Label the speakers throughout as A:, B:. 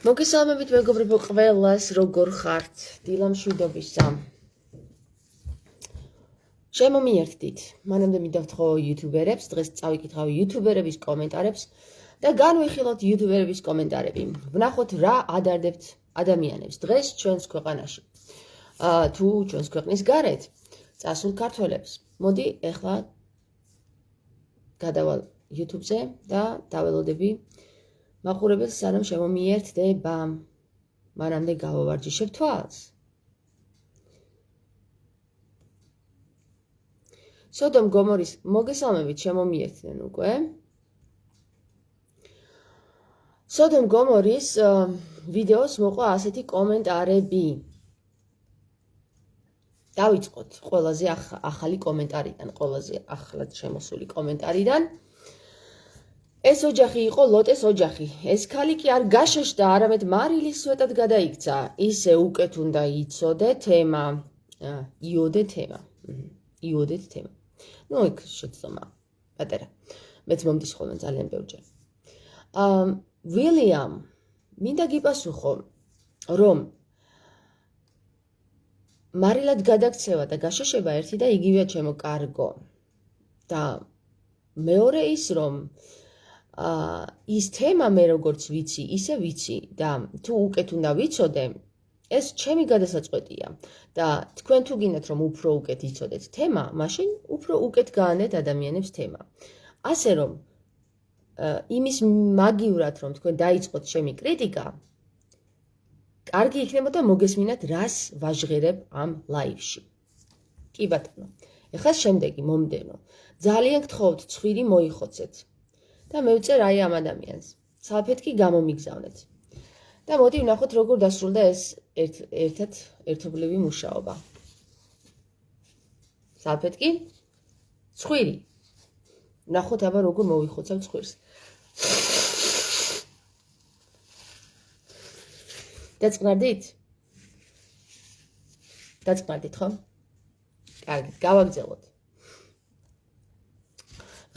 A: მოგესალმებით მეგობრებო ყველას, როგორ ხართ? დილამშვიდობის სამ. შემომიერთდით. მანამდე მიდავთხოვო იუთუბერებს, დღეს წავიკითხავ იუთუბერების კომენტარებს და განვიხილოთ იუთუბერების კომენტარები. ვნახოთ რა ადარდებთ ადამიანებს დღეს ჩვენს ქვეყანაში. თუ ჩვენს ქვეყნის გარეთ წასულ ქართველებს. მოდი ეხლა გადავალ YouTube-ზე და დაველოდები მაყურებელს სანამ შემომიერთდება. მანამდე გავავარჯიშებ თვალს. სოდომ გომორის მოგესალმებით შემომიერთდნენ უკვე. სოდომ გომორის ვიდეოს მოყვა ასეთი კომენტარები. დავიწყოთ ყველაზე ახალი კომენტარიდან, ყველაზე ახლად შემოსული კომენტარიდან. ეს ოჯახი იყო ლოტეს ოჯახი. ეს ქალი კი არ გაშეშდა, არამედ მარილის სვეტად გადაიქცა. ისე უკეთ უნდა იცოდე თემა. იოდე თემა. იოდეთ თემა. ნუ იქ შეცდომა. პატარა. მეც მომდის ხოლმე ძალიან ბევრჯერ. ვილიამ, მინდა გიპასუხო, რომ მარილად გადაქცევა და გაშეშება ერთი და იგივეა ჩემო კარგო. და მეორე ის რომ ის თემა მე როგორც ვიცი, ისე ვიცი და თუ უკეთ უნდა ვიცოდე, ეს ჩემი გადასაწყვეტია და თქვენ თუ გინდათ რომ უფრო უკეთ იცოდეთ თემა, მაშინ უფრო უკეთ გაანეთ ადამიანებს თემა. ასე რომ იმის მაგივრად რომ თქვენ დაიწყოთ ჩემი კრიტიკა, კარგი იქნებოდა მოგესმინათ რას ვაჟღერებ ამ ლაივში. კი ბატონო. ეხლა შემდეგი მომდენო. ძალიან გთხოვთ ცხვირი მოიხოცეთ. და მევწერ აი ამ ადამიანს. საფეთქი გამომიგზავნეთ. და მოდი ვნახოთ როგორ დასრულდა ეს ერთად ერთობლივი მუშაობა. საფეთქი ცხვირი. ვნახოთ აბა როგორ მოვიხოცავ ცხვირს. დაწყნარდით? დაწყნარდით ხო? კარგი, გავაგზავნოთ.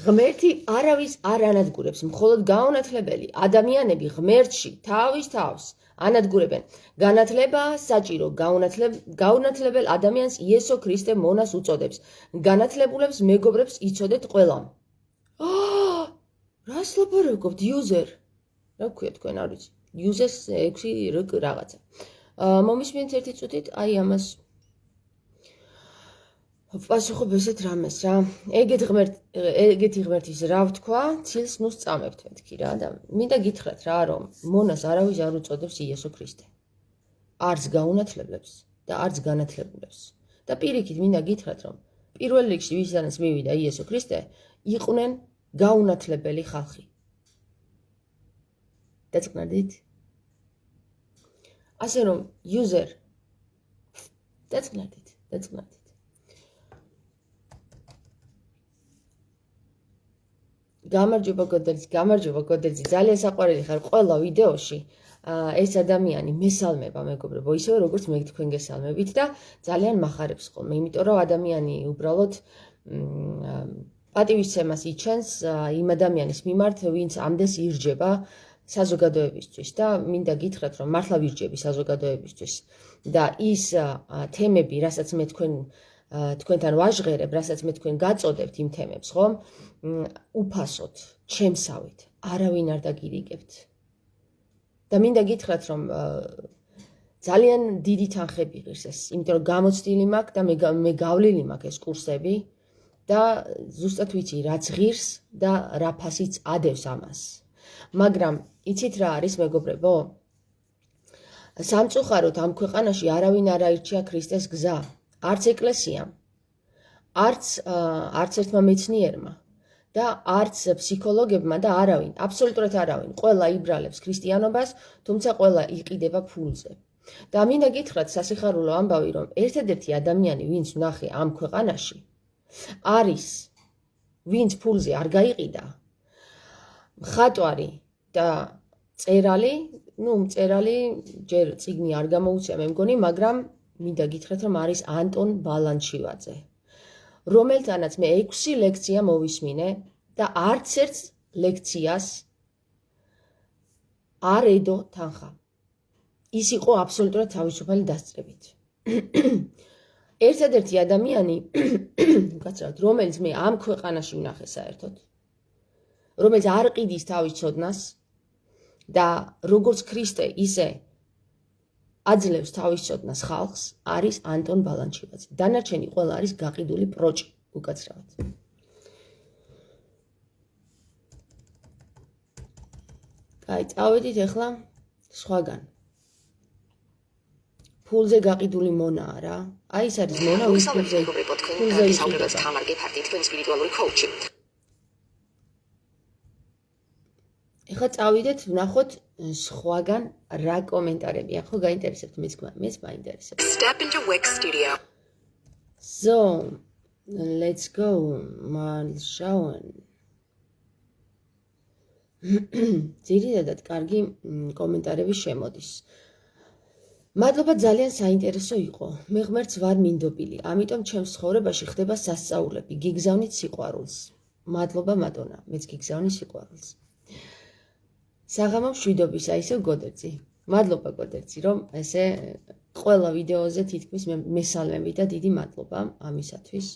A: ღმერთი არავის არ ანადგურებს, მხოლოდ გაუნათლებელი ადამიანები ღმერთში თავის თავს ანადგურებენ. განათლება საჭირო, გაუნათლებელ ადამიანს იესო ქრისტე მონას უწოდებს. განათლებულებს მეგობრებს იცოდეთ ყველამ. რას ლაპარაკობთ, იუზერ? რა ქვია თქვენ არ ვიცი. იუზერს 6 რაღაცა. მომისმენთ ერთი წუთით, აი ამას ვპასუხობ ესეთ რამეს რა. ეგეთი ღმერთის რა ვთქვა, ცილს ნუ სწამებთ მეთქი რა და მინდა გითხრათ რა რომ მონას არავის არ უწოდებს იესო ქრისტე. არც გაუნათლებლებს და არც განათლებულებს. და პირიქით მინდა გითხრათ რომ პირველ რიგში ვისთანაც მივიდა იესო ქრისტე, იყვნენ გაუნათლებელი ხალხი. დაწყნარდით? ასე რომ user დაწყნარდით. გამარჯობა გოდერძი, ძალიან საყვარელი ხარ ყველა ვიდეოში. ეს ადამიანი მესალმება მეგობრებო, ისევე როგორც მე თქვენ გესალმებით და ძალიან მახარებს ხოლმე, იმიტომ რომ ადამიანი უბრალოდ პატივისცემას იჩენს იმ ადამიანის მიმართ, ვინც ამდენს ირჯება საზოგადოებისთვის და მინდა გითხრათ რომ მართლა ვირჯები საზოგადოებისთვის და ის თემები, რასაც მე თქვენთან ვაჟღერებ, რასაც მე თქვენ გაწოდებთ იმ თემებს, ხო? უფასოდ, ჩემსავით, არავინ არ დაგირიგებთ. და მინდა გითხრათ რომ ძალიან დიდი თანხები ღირს ეს, იმიტომ რომ გამოცდილი მაქვს და მე გავლილი მაქვს ეს კურსები და ზუსტად ვიცი რაც ღირს და რა ფასიც ადევს ამას. მაგრამ იცით რა არის მეგობრებო? სამწუხაროდ ამ ქვეყანაში არავინ არ აირჩია ქრისტეს გზა, არც ეკლესიამ, არც ერთმა მეცნიერმა და არც ფსიქოლოგებმა და არავინ, აბსოლუტურად არავინ. ყველა იბრალებს ქრისტიანობას, თუმცა ყველა იყიდება ფულზე. და მინდა გითხრათ სასიხარულო ამბავი, რომ ერთადერთი ადამიანი, ვინც ვნახე ამ ქვეყანაში, არის ვინც ფულზე არ გაიყიდა, მხატვარი და მწერალი, მწერალი ჯერ წიგნი არ გამოუცია მე მგონი, მაგრამ მინდა გითხრათ რომ არის ანტონ ბალანჩივაძე, რომელთანაც მე 6 ლექცია მოვისმინე და არც ერთ ლექციას არ ედო თანხა. ის იყო აბსოლუტურად თავისუფალი დასწრებით. ერთადერთი ადამიანი, გაცრავთ, რომელიც მე ამ ქვეყანაში ვნახე საერთოდ, რომელიც არ ყიდის თავის ცოდნას და როგორც ქრისტე, ისე აძლევს თავის ცოდნას ხალხს, არის ანტონ ბალანჩივაძე. დანარჩენი ყველა არის გაყიდული პროჭი, უკაცრავად. კაი, წავედით ახლა სხვაგან. ფულზე გაყიდული მონაა რა. აი ეს არის მონა, ვის ფულზე იყიდება. თამარ გეფარდი, თქვენი სპირიტუალური კოუჩი. ეხლა წავიდეთ, ვნახოთ სხვაგან რა კომენტარებია. ხო გაინტერესებთ მეც მაინტერესებს. Step into Wix Studio. So, let's go. Mal schauen. ძირითადად კარგი კომენტარები შემოდის. მადლობა, ძალიან საინტერესო იყო. მე ღმერთს ვარ მინდობილი, ამიტომ ჩემს ცხოვრებაში ხდება სასწაულები, გიგზავნით სიყვარულს. მადლობა მადონა, მეც გიგზავნი სიყვარულს. საღამო მშვიდობისა, ისევ გოდერძი. მადლობა გოდერძი, რომ ესე ყველა ვიდეოზე თითქმის მესალმები და დიდი მადლობა ამისათვის.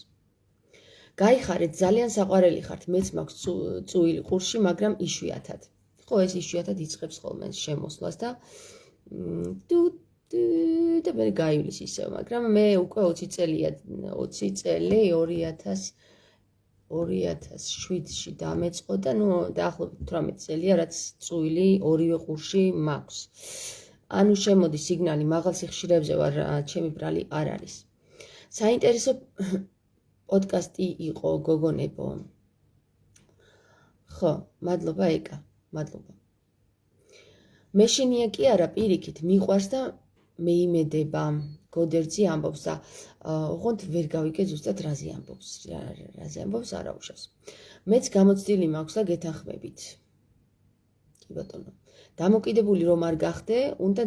A: გაიხარეთ, ძალიან საყვარელი ხართ, მეც მაქვს წუილი ყურში, მაგრამ იშვიათად. ხო, ეს იშვიათად იწყებს ხოლმე შემოსვლას და და მე გაივლის ისევ, მაგრამ მე უკვე 20 წელია, 20 წელი 2007-ში დამეწყო და დაახლოებით 18 წელია, რაც წუილი ორივე ყურში მაქვს. ანუ შემოდის სიგნალი, მაღალ სიხშირეებზე ვარ, ჩემი ბრალი არ არის. საინტერესო პოდკასტი იყო, გოგონებო. ხო, მადლობა ეკა, მადლობა. მეშინია კი არა, პირიქით, მიყვარს და მეიმედება. გოდერძი ამბობს და ოღონდ ვერ გავიგე ზუსტად რაზე ამბობს. რაზე ამბობს არ აუშავს. მეც გამოცდილი მაქვს და გეთანხმებით. კი ბატონო. დამოკიდებული რომ არ გახდე, უნდა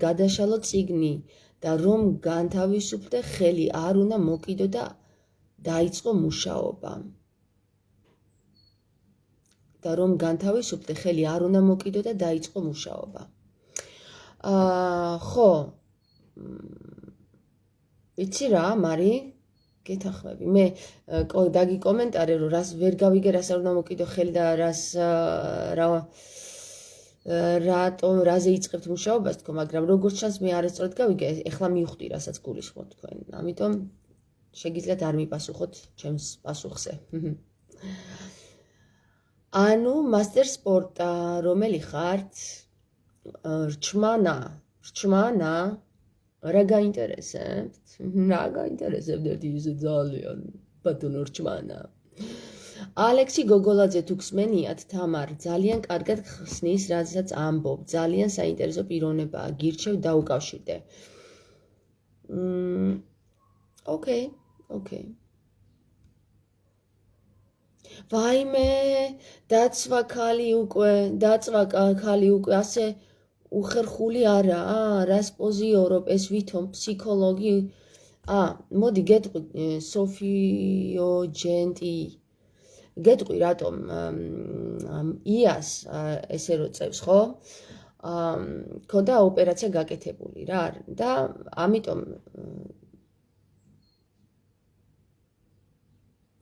A: გადაშალო წიგნი და რომ განთავისუფლდე, ხელი არ უნდა მოკიდო და დაიწყო მუშაობა. და რომ განთავისუფლდე, ხელი არ უნდა მოკიდო და დაიწყო მუშაობა. ხო. ვიცი რა, მარი, გეთანხმები. მე დაგი კომენტარე, რომ რას ვერ გავიგე, რას არ უნდა მოკიდო ხელი და რატომ რაზე იწყებთ მუშაობას თქო, მაგრამ როგორც ჩანს მე არასწორად გავიგე, ეხლა მივხვდი, რასაც გულისხმობთ თქვენ. ამიტომ შეგიძლიათ არ მიპასუხოთ ჩემს პასუხზე. ანუ მასტერ სპორტა, რომელი ხართ? რჩმანა, რა გაინტერესებთ? რა გაინტერესებთ ერთი ისე ძალიან ბატონო რჩმანა. ალექსი გოგოლაძე თუ გსმენიათ, თამარ, ძალიან კარგად ხსნის, რაზეც ამბობ, ძალიან საინტერესო პიროვნებაა, გირჩევ დაუკავშირდე. ოკეი. ვაიმე, დაცვა ქალი უკვე ასე უხერხული არაა, რას პოზიორობ, ეს ვითომ ფსიქოლოგი. მოდი გეტყვი სოფიო ჯენტი. გეტყვი რატომ იას ესე რო წევს, ხო? ქონდა ოპერაცია გაკეთებული რა და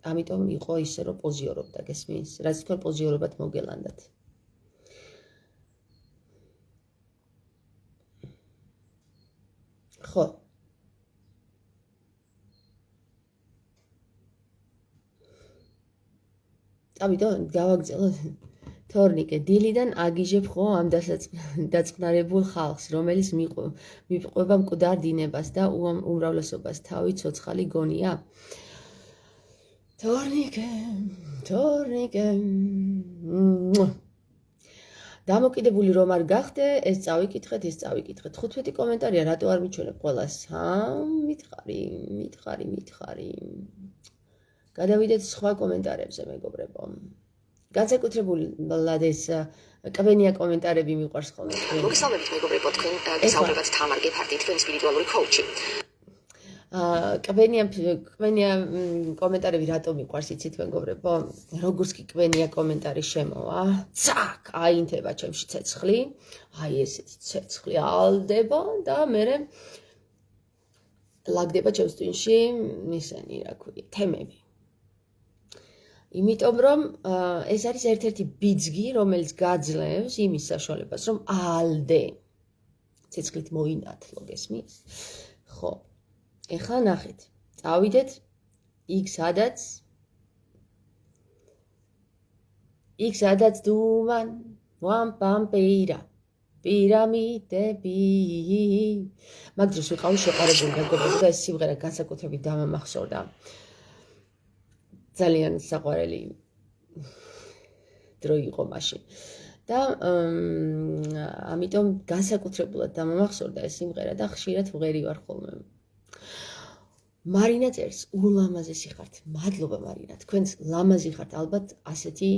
A: ამიტომ იყო ისე რომ პოზიორობდა, გესმის? რაც თქვენ პოზიორობად მოგელანდათ. ხო. ამიტომ გავაგზავნე თორნიკე დილიდან აგიჟებ ხო ამ დაწყნარებულ ხალხს, რომელიც მიყვება მკვდარ დინებას და უმრავლესობას თავი ცოცხალი გონია. თორნიკე. დამოკიდებული რომ არ გახდე, ეს წავიკითხეთ. 15 კომენტარია, რატო არ მიჩვენებ ყველას? მითხარი. გადავიდეთ სხვა კომენტარებზე, მეგობრებო. განსაკუთრებულად ეს კბენია კომენტარები მიყვარს ხოლმე. მოგესალმებით, მეგობრებო, თქვენ გესაუბრებათ თამარ გეფარდი, თქვენი სპირიტუალური კოუჩი. კბენია კომენტარები რატომ მიყვარს იცით მეგობრებო? როგორც კი კბენია კომენტარი შემოვა, ცაკ, აინთება ჩემში ცეცხლი, აი ესეთი ცეცხლი ალდება და მერე ლაგდება ჩემს ტვინში ისენი, რა ქვია, თემები. იმიტომ რომ ეს არის ერთ-ერთი ბიძგი, რომელიც გაძლევს იმის საშუალებას, რომ ალდე ცეცხლით მოინათლო, გესმის? ხო. ეხლა ნახეთ. წავიდეთ იქ სადაც დუმან ვამპამპირა პირამიდები. მაგ დროს ვიყავი შეყარებული მეგობრებო და ეს სიმღერა განსაკუთრებით დამამახსოვრდა. ძალიან საყვარელი დრო იყო მაშინ. და ამიტომ განსაკუთრებულად დამამახსოვრდა ეს სიმღერა და ხშირად ვღერი ვარ ხოლმე. მარინა წერს, ულამაზესი ხართ. მადლობა მარინა. თქვენც ლამაზი ხართ, ალბათ ასეთი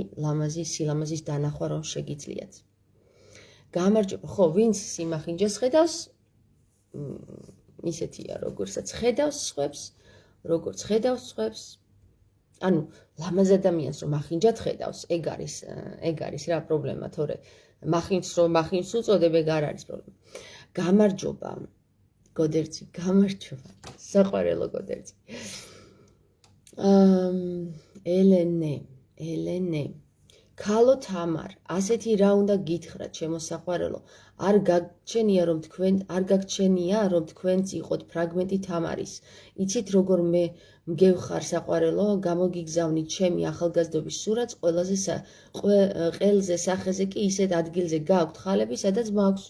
A: სილამაზის დანახვა რომ შეგიძლიათ. გამარჯობა. ხო, ვინც სიმახინჯეს ხედავს, ისეთია, როგორცაც ხედავს სხვებს, ანუ ლამაზ ადამიანს რომ მახინჯად ხედავს, ეგ არის რა პრობლემა, თორე მახინჯს უწოდებ, ეგ არ არის პრობლემა. გამარჯობა. გოდერძი, გამარჯობა. საყვარელო გოდერძი. ელენე. ქალო თამარ, ასეთი რა უნდა გითხრათ, ჩემო საყვარელო. არ გაგჩენია რომ თქვენც იყოთ ფრაგმენტი თამარის. იცით როგორ მე მგევხარ საყვარელო, გამოგიგზავნით ჩემი ახალგაზრდობის სურათს, ყველზე სახეზე კი ისეთ ადგილზე გააქვთ ხალები, სადაც მაქვს.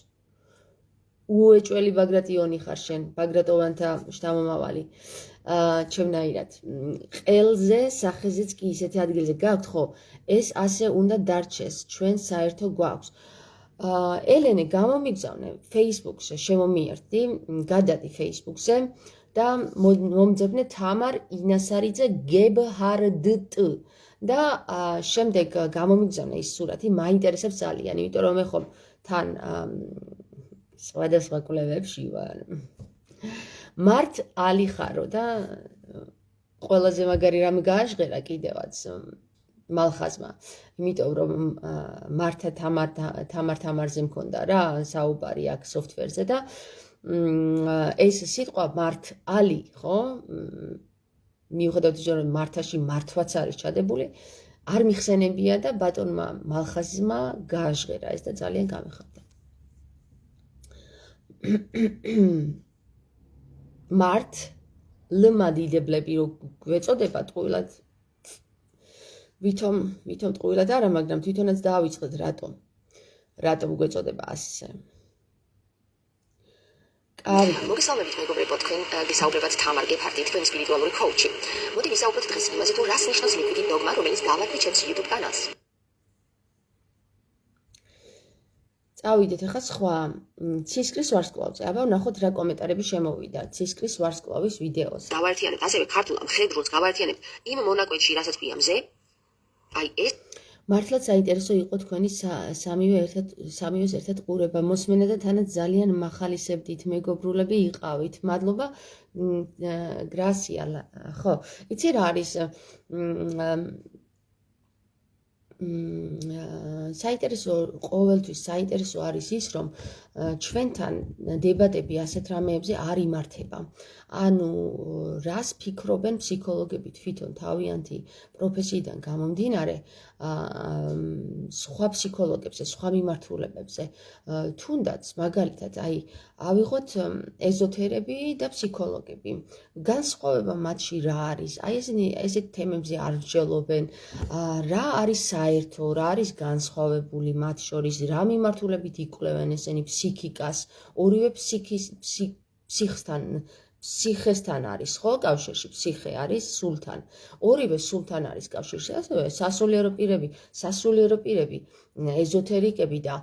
A: უეჭველი ბაგრატიონი ხარ შენ, ბაგრატოვანთა შთამომავალი. ჩემნაირად. ყელზე, სახეზეც კი ისეთი ადგილზე გაქვთ, ხო, ეს ასე უნდა დარჩეს, ჩვენ საერთო გვაქვს. ელენე, გამომიგზავნე Facebook-ზე, შემომიერთდი, გადადი Facebook-ზე და მომძებნე თამარ ინასარიძე გებჰარდტ და შემდეგ გამომიგზავნე ის სურათი, მაინტერესებს ძალიან, იმიტომ რომ მე ხომ თან სხვადასხვა კვლევებში ვარ. მართ ალი ხარო და ყველაზე მაგარი რამე გააჟღერა კიდევაც მალხაზმა, იმიტომ რომ მართა თამარზე მქონდა რა საუბარი აქ software-ზე და ეს სიტყვა მართ ალი, ხო? მიუხედავად იმისა, რომ მართაში მართვაც არის ჩადებული, არ მიხსენებია და ბატონმა მალხაზმა გააჟღერა ეს და ძალიან გამეხარდა. მართ ლმადიდებლები რო გვეწოდება ტყუილად ვითომ ტყუილად არა, მაგრამ თვითონაც დაავიწყეთ რატომ გვეწოდება ასე.
B: მოგესალმებით მეგობრებო, თქვენ გესაუბრებათ თამარ გეფჰარდი, თქვენი სპირიტუალური კოუჩი. მოდი ვისაუბროთ დღეს იმაზე, თუ რას ნიშნავს ლიკვიდი დოგმა, რომელიც გავარდნით ჩემს YouTube კანალს.
A: წავიდეთ ახლა სხვა ცისკრის ვარსკვლავზე. აბა ვნახოთ რა კომენტარები შემოვიდა ცისკრის ვარსკვლავის ვიდეოზე.
B: გავაერთიანებთ ასევე ქართულ მხედრულს, გავაერთიანებთ იმ მონაკვეთში, რასაც ქვია მზე. აი ეს
A: მართლაც საინტერესო იყო თქვენი სამივეს ერთად ყურება. მოსმენა და თანაც ძალიან მახალისებდით, მეგობრულები იყავით. მადლობა. გრასია. ხო, იცი რა არის საინტერესო, ყოველთვის საინტერესო არის ის, რომ ჩვენთან დებატები ასეთ რამეებზე არ იმართება. ანუ რას ფიქრობენ ფსიქოლოგები თვითონ თავიანთი პროფესიიდან გამომდინარე, სხვა ფსიქოლოგებზე, სხვა მიმართულებებზე, თუნდაც მაგალითად, აი, ავიღოთ ეზოთერები და ფსიქოლოგები. განსხვავება მათში რა არის? აი ესეთ თემებზე არ მსჯელობენ, რა არის საერთო, რა არის განსხვავებული მათ შორის, რა მიმართულებით იკვლევენ ესენი ფსიქიკას, ორივე ფსიხესთან არის, ხო, კავშირში, ფსიხე არის სულთან. ორივე სულთან არის კავშირში, ასევე სასულიერო პირები, ეზოთერიკები და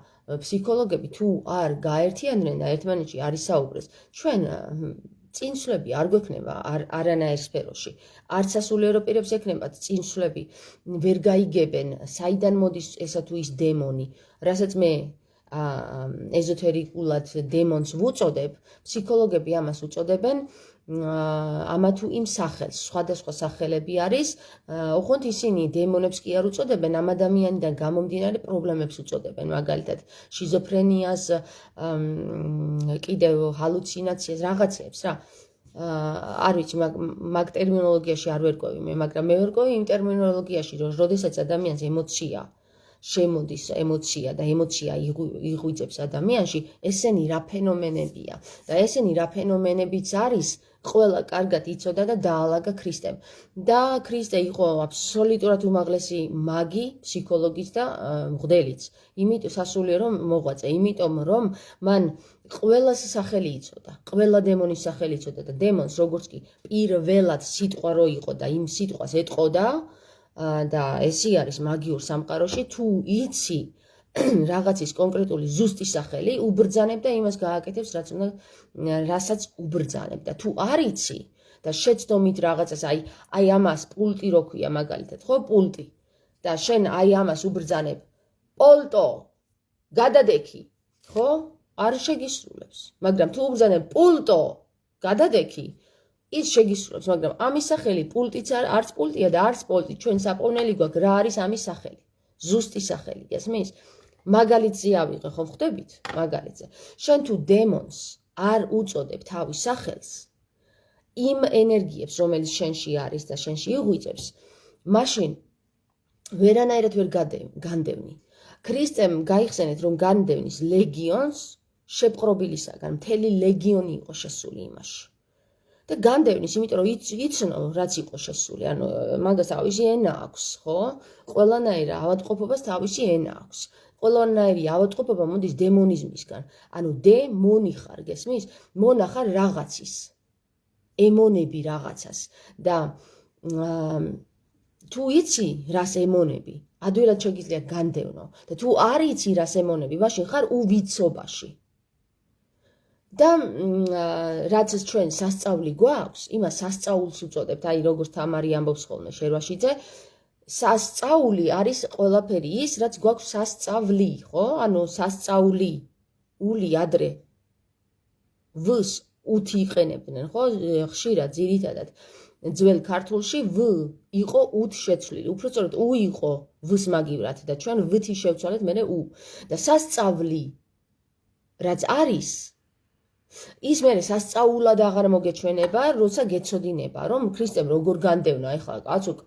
A: ფსიქოლოგები თუ არ გაერთიანდნენ და ერთმანეთში არ ისაუბრეს, ჩვენ წინსვლები არ გვექნება არანაირ სფეროში. არც სასულიერო პირებს ექნებათ წინსვლები, ვერ გაიგებენ, საიდან მოდის ესა თუ ის დემონი, რასაც მე ეზოთერიკულად დემონს ვუწოდებ, ფსიქოლოგები ამას უწოდებენ ამა თუ იმ სახელს, სხვადასხვა სახელები არის, ოღონდ ისინი დემონებს კი არ უწოდებენ, ამ ადამიანიდან გამომდინარე პრობლემებს უწოდებენ, მაგალითად, შიზოფრენიას, კიდევ ჰალუცინაციას, რაღაცებს რა. არ ვიცი, მაგ ტერმინოლოგიაში არ ვერკვევი მე, მაგრამ მე ვერკვევი იმ ტერმინოლოგიაში, რომ როდესაც ადამიანს ემოცია შემოდის ემოცია და ემოცია იღვიძებს ადამიანში, ესენი რა ფენომენებია და ესენი რა ფენომენებიც არის, ყველა კარგად იცოდა და დაალაგა ქრისტემ. და ქრისტე იყო აბსოლუტურად უმაღლესი მაგი, ფსიქოლოგიც და მღვდელიც. იმიტომ სასულიერო მოღვაწე, იმიტომ რომ მან ყველას სახელი იცოდა, ყველა დემონის სახელი იცოდა და დემონს როგორც კი პირველად სიტყვა რო იყო და იმ სიტყვას ეტყოდა და ესი არის მაგიურ სამყაროში, თუ იცი რაღაცის კონკრეტული ზუსტი სახელი, უბრძანებ და იმას გააკეთებს, რასაც უბრძანებ და თუ არ იცი და შეცდომით რაღაცას, აი ამას პულტი რო ქვია მაგალითად, ხო, პულტი და შენ აი ამას უბრძანებ, პოლტო, გადადექი, ხო? არ შეგისრულებს, მაგრამ თუ უბრძანებ პულტო, გადადექი, ის შეგისრულებს, მაგრამ ამის სახელი პულტიც არც პულტია და არც პოლტი, ჩვენ საპოვნელი გვაქვს, რა არის ამის სახელი? ზუსტი სახელი, გესმის? მაგალითზე ავიღე, ხო ხვდებით? მაგალითზე. შენ თუ დემონს არ უწოდებ თავის სახელს, იმ ენერგიებს, რომელიც შენში არის და შენში იღვიძებს, მაშინ ვერანაირად ვერ განდევნი. ქრისტემ გაიხსენეთ, რომ განდევნის ლეგიონს შეპყრობილისაგან მთელი ლეგიონი იყო შესული იმაში. და განდევნის, იმიტომ რომ იცნო, რაც იყო შესული, ანუ მაგას თავისი ენა აქვს, ხო? ყველანაირ ავადმყოფობას თავისი ენა აქვს. ყველანაირი ავადმყოფობა მოდის დემონიზმისგან. ანუ დემონი ხარ, გესმის? მონა ხარ რაღაცის. ემონები რაღაცას და თუ იცი რას ემონები, ადვილად შეგიძლია განდევნო და თუ არ იცი რას ემონები, მაშინ ხარ უვიცობაში. და რაც ჩვენ სასწავლი გვაქვს, იმას სასწაულს უწოდებთ, აი როგორც თამარი ამბობს ხოლმე შერვაშიძე, სასწაული არის ყველაფერი ის, რაც გვაქვს სასწავლი, ხო? ანუ სასწაული, ული ადრე ვს უთი იყენებდნენ, ხო? ხშირად ძირითადად ძველ ქართულში ვ იყო ութ შეცვლილი, უფრო სწორედ უ იყო ვს მაგივრად და ჩვენ ვთი შევცვალეთ მერე უ. და სასწავლი რაც არის ის მერე სასწაულად აღარ მოგეჩვენება, როცა გეცოდინება, რომ ქრისტემ როგორ განდევნა, ეხლა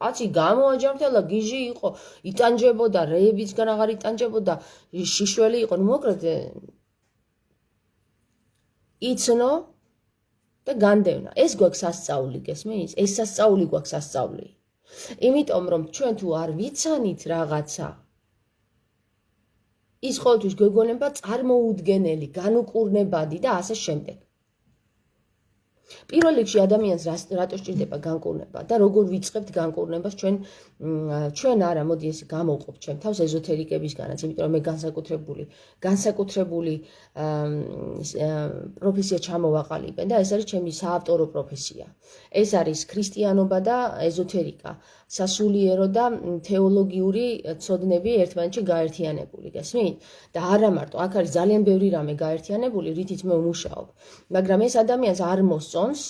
A: კაცი გამოაჯამრთელა, გიჟი იყო, იტანჯებოდა, რეებისგან აღარ იტანჯებოდა, შიშველი იყო, მოკლედ იცნო და განდევნა. ეს გვაქვს სასწაული, გესმის? ეს სასწაული გვაქვს სასწავლი. იმიტომ რომ ჩვენ თუ არ ვიცანით რაღაცა, ის ყოველთვის გვეგონება წარმოუდგენელი, განუკურნებადი და ასე შემდეგ. პირველ რიგში ადამიანს რატო სჭირდება განკურნება და როგორ ვიწყებთ განკურნებას ჩვენ არა, მოდი ესე გამოვყოფ ჩემ თავს ეზოთერიკებისგანაც, იმიტომ რომ მე განსაკუთრებული პროფესია ჩამოვაყალიბე და ეს არის ჩემი საავტორო პროფესია. ეს არის ქრისტიანობა და ეზოთერიკა, სასულიერო და თეოლოგიური ცოდნები ერთმანეთში გაერთიანებული, გესმით? და არა მარტო, აქ არის ძალიან ბევრი რამე გაერთიანებული, რითიც მე ვმუშაობ, მაგრამ ეს ადამიანს არ მოსწონს,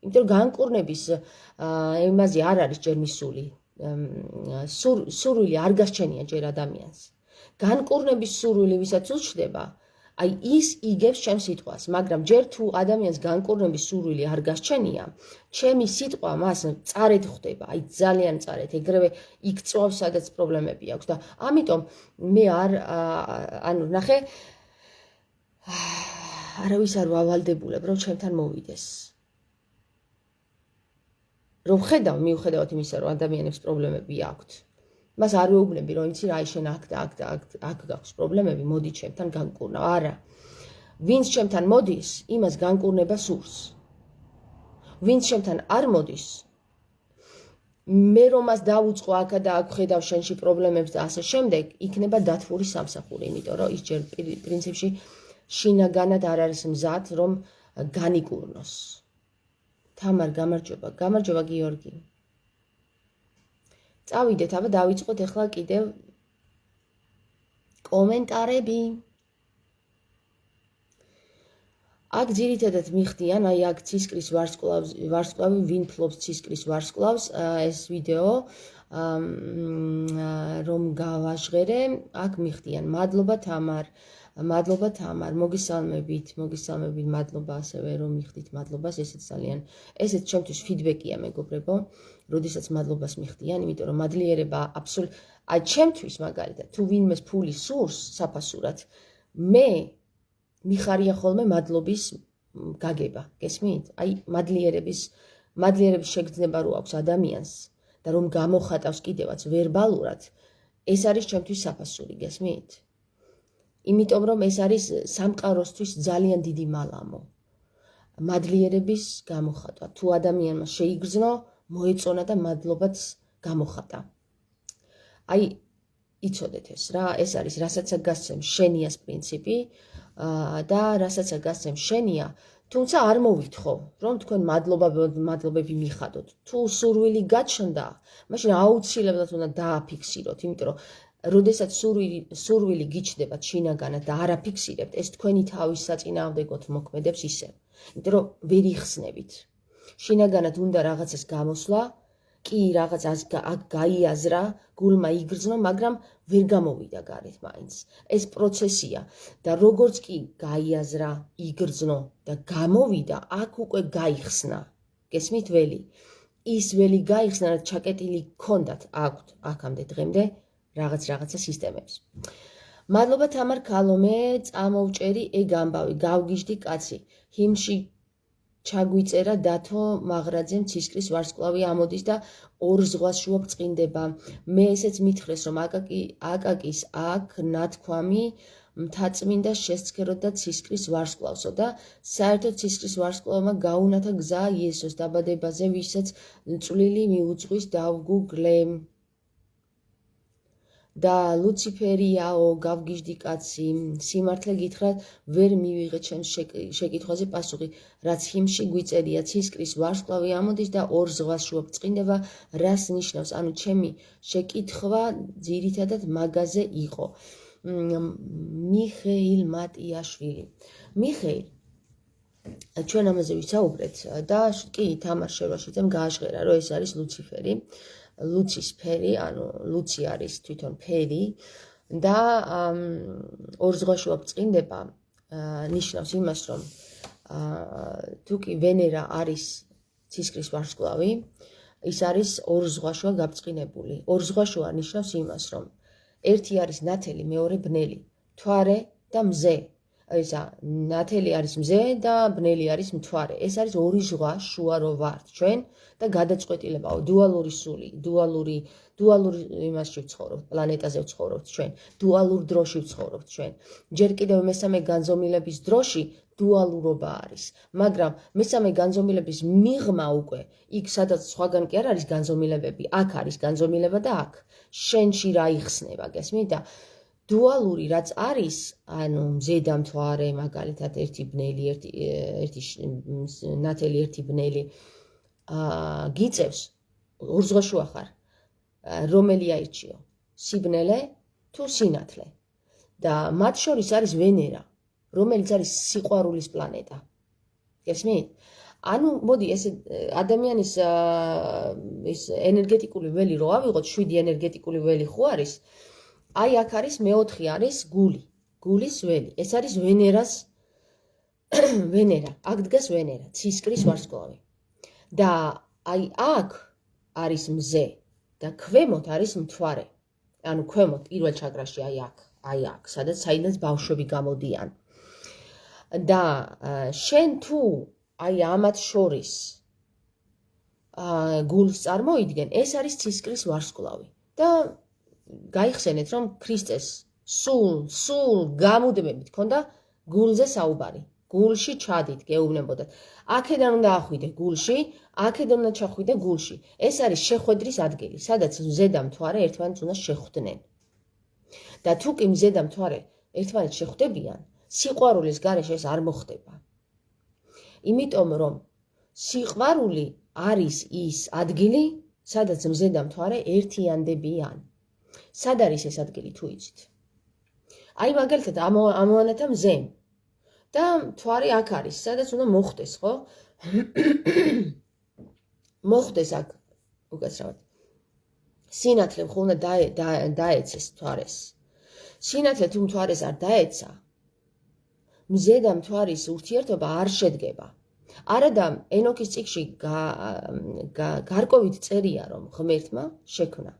A: იმიტომ რომ განკურნების იმაზე არ არის ჯერ მისული, სურვილი არ გასჩენია ჯერ ადამიანს. განკურნების სურვილი ვისაც უჩნდება, აი ის იგებს ჩემს სიტყვას, მაგრამ ჯერ თუ ადამიანს განკურნების სურვილი არ გასჩენია, ჩემი სიტყვა მას წარედ ხვდება, აი ძალიან წარედ, ეგრევე იქ წვავს, სადაც პრობლემები აქვს და ამიტომ მე ანუ ნახე, არავის არ ვავალდებულებ, რომ ჩემთან მოვიდეს. რომ მიუხედავად იმისა, რომ ადამიანებს პრობლემები აქვთ. მას არ ვეუბნები, რომ იცი რა, შენ აქ და აქ და აქ გაქვს პრობლემები, მოდი ჩემთან განკურნავ. არა. ვინც ჩემთან მოდის, იმას განკურნება სურს. ვინც ჩემთან არ მოდის, მე რომ მას დავუწყო აქ და აქ ხედავ შენში პრობლემებს და ასე შემდეგ, იქნება დათვური სამსახური, იმიტომ რომ ის ჯერ პრინციპში შინაგანად არ არის მზად, რომ განიკურნოს. თამარ, გამარჯობა გიორგი. წავიდეთ, აბა დავიწყოთ ახლა კიდევ კომენტარები. აქ ძირითადად მიხდიან, აი აქ ცისკრის ვარსკვლავი, ვინ ფლობს ცისკრის ვარსკვლავს, ეს ვიდეო რომ გავაჟღერე, აქ მიხდიან. მადლობა თამარ, მოგისალმებით, მადლობა ასევე რომ მიხდით მადლობას, ესეც ჩემთვის ფიდბექია მეგობრებო, როდესაც მადლობას მიხდიან, იმიტომ რომ მადლიერება აი ჩემთვის მაგალითად, თუ ვინმეს ფული სურს საფასურად, მე მიხარია ხოლმე მადლობის გაგება, გესმით? აი მადლიერების შეგრძნება რო აქვს ადამიანს და რომ გამოხატავს კიდევაც ვერბალურად, ეს არის ჩემთვის საფასური, გესმით? იმიტომ რომ ეს არის სამყაროსთვის ძალიან დიდი მალამო. მადლიერების გამოხატვა. თუ ადამიანმა შეიგრძნო, მოეწონა და მადლობაც გამოხატა. აი იცოდეთ ეს რა, ეს არის რასაც გასცემ შენიას პრინციპი და რასაც გასცემ შენია, თუმცა არ მოვითხოვ, რომ თქვენ მადლობები მიხადოთ. თუ სურვილი გაჩნდა, მაშინ აუცილებლად უნდა დააფიქსიროთ, იმიტომ რომ როდესაც სურვილი გიჩნდებათ შინაგანად და არ აფიქსირებთ, ეს თქვენი თავის საწინააღმდეგოდ მოქმედებს ისევ. იმიტომ რომ ვერ იხსნებით. შინაგანად უნდა რაღაცას გამოსვლა, კი რაღაც აქ გაიაზრა, გულმა იგრძნო, მაგრამ ვერ გამოვიდა გარეთ მაინც. ეს პროცესია და როგორც კი გაიაზრა, იგრძნო და გამოვიდა, აქ უკვე გაიხსნა. გესმით ველი? ის ველი გაიხსნა, რაც ჩაკეტილი გქონდათ აქვთ აქამდე დღემდე რაღაცა სისტემებს. მადლობა თამარ ქალომე, წამოვჭერი ეგ ამბავი, გავგიჟდი კაცი. ჰიმში ჩაგვიწერა დათო მაღრაძემ ცისკრის ვარსკვლავი ამოდის და ორ ზღვას შუა ბრწყინდება. მე ესეც მითხრეს, რომ აკაკის აქ ნათქვამი მთაწმინდა შესცქეროთ და ცისკრის ვარსკვლავსო და საერთოდ ცისკრის ვარსკვლავმა გაუნათა გზა იესოს დაბადებაზე, ვისაც წვლილი მიუძღვის დავგუგლე. და ლუციფერიაო, გავგიჟდი კაცი, სიმართლე გითხრათ, ვერ მივიღე ჩემს შეკითხვაზე პასუხი, რაც ჰიმში გვიწერია, ცისკრის ვარსკვლავი ამოდის და ორ ზღვას შუა ბრწყინდება, რას ნიშნავს? ანუ ჩემი შეკითხვა ძირითადად მაგაზე იყო. მიხეილ მატიაშვილი. მიხეილ, ჩვენ ამაზე ვისაუბრეთ და კი თამარ შევაშიძემ გააჟღერა, რომ ეს არის ლუციფერი. ლუცის ფერი, ანუ ლუცი არის თვითონ ფერი და ორ ზღვას შუა ბრწყინდება ნიშნავს იმას, რომ თუ კი ვენერა არის ცისკრის ვარსკვლავი, ის არის ორ ზღვას შუა გაბრწყინებული. ორ ზღვას შუა ნიშნავს იმას, რომ ერთი არის ნათელი, მეორე ბნელი, მთვარე და მზე. ესა ნათელი არის მზე და ბნელი არის მთვარე. ეს არის ორი ზღვა შუა რო ვართ ჩვენ და გადაწყვეტილებაო, დუალური სული, დუალური იმასში ვცხოვრობთ, პლანეტაზე ვცხოვრობთ ჩვენ, დუალურ დროში ვცხოვრობთ ჩვენ. ჯერ კიდევ მესამე განზომილების დროში დუალურობა არის, მაგრამ მესამე განზომილების მიღმა უკვე იქ სადაც სხვაგან კი არ არის განზომილებები, აქ არის განზომილება და აქ შენში რა იხსნება, გესმით? და დუალური რაც არის, ანუ მზე და მთვარე, მაგალითად ერთი ბნელი, ერთი ნათელი, ერთი ბნელი გიწევს, ორ ზღვას შუა ხარ, რომელი აირჩიო, სიბნელე თუ სინათლე. და მათ შორის არის ვენერა, რომელიც არის სიყვარულის პლანეტა. გესმით? ანუ მოდი ესე ადამიანის ეს ენერგეტიკული ველი რო ავიღოთ, 7 ენერგეტიკული ველი ხო არის? აი აქ არის მეოთხე არის გული, გულის ველი. ეს არის ვენერას ვენერა, აქ დგას ვენერა, ცისკრის ვარსკვლავი. და აი აქ არის მზე და ქვემოთ არის მთვარე. ანუ ქვემოთ პირველ ჩაკრაში აი აქ, საიდანაც ბავშვები გამოდიან. და შენ თუ აი ამათ შორის გულს წარმოიდგენ, ეს არის ცისკრის ვარსკვლავი. და გაიხსენეთ, რომ ქრისტეს სულ გამუდმებით ქონდა გულზე საუბარი. გულში ჩადით, გეუბნებოდათ. აქედან უნდა ახვიდე გულში, აქედან უნდა ჩახვიდე გულში. ეს არის შეხვედრის ადგილი, სადაც მზე და მთვარე ერთმანეთს უნდა შეხვდნენ. და თუ კი მზე და მთვარე ერთმანეთს შეხვდებიან, სიყვარულის გარეშე ეს არ მოხდება. იმიტომ რომ სიყვარული არის ის ადგილი, სადაც მზე და მთვარე ერთიანდებიან. სად არის ეს ადგილი თუ იცით? აი მაგალითად ამოვანათა მზემ. და მთვარი აქ არის, სადაც უნდა მოხდეს, ხო? მოხდეს აქ უკაცრავად. სინათლე ხო უნდა დაეცეს მთვარეს. სინათლე თუ მთვარეს არ დაეცა, მზე და მთვარის ურთიერთობა არ შედგება. არადა ენოქის წიგნში გარკვევით წერია, რომ ღმერთმა შექმნა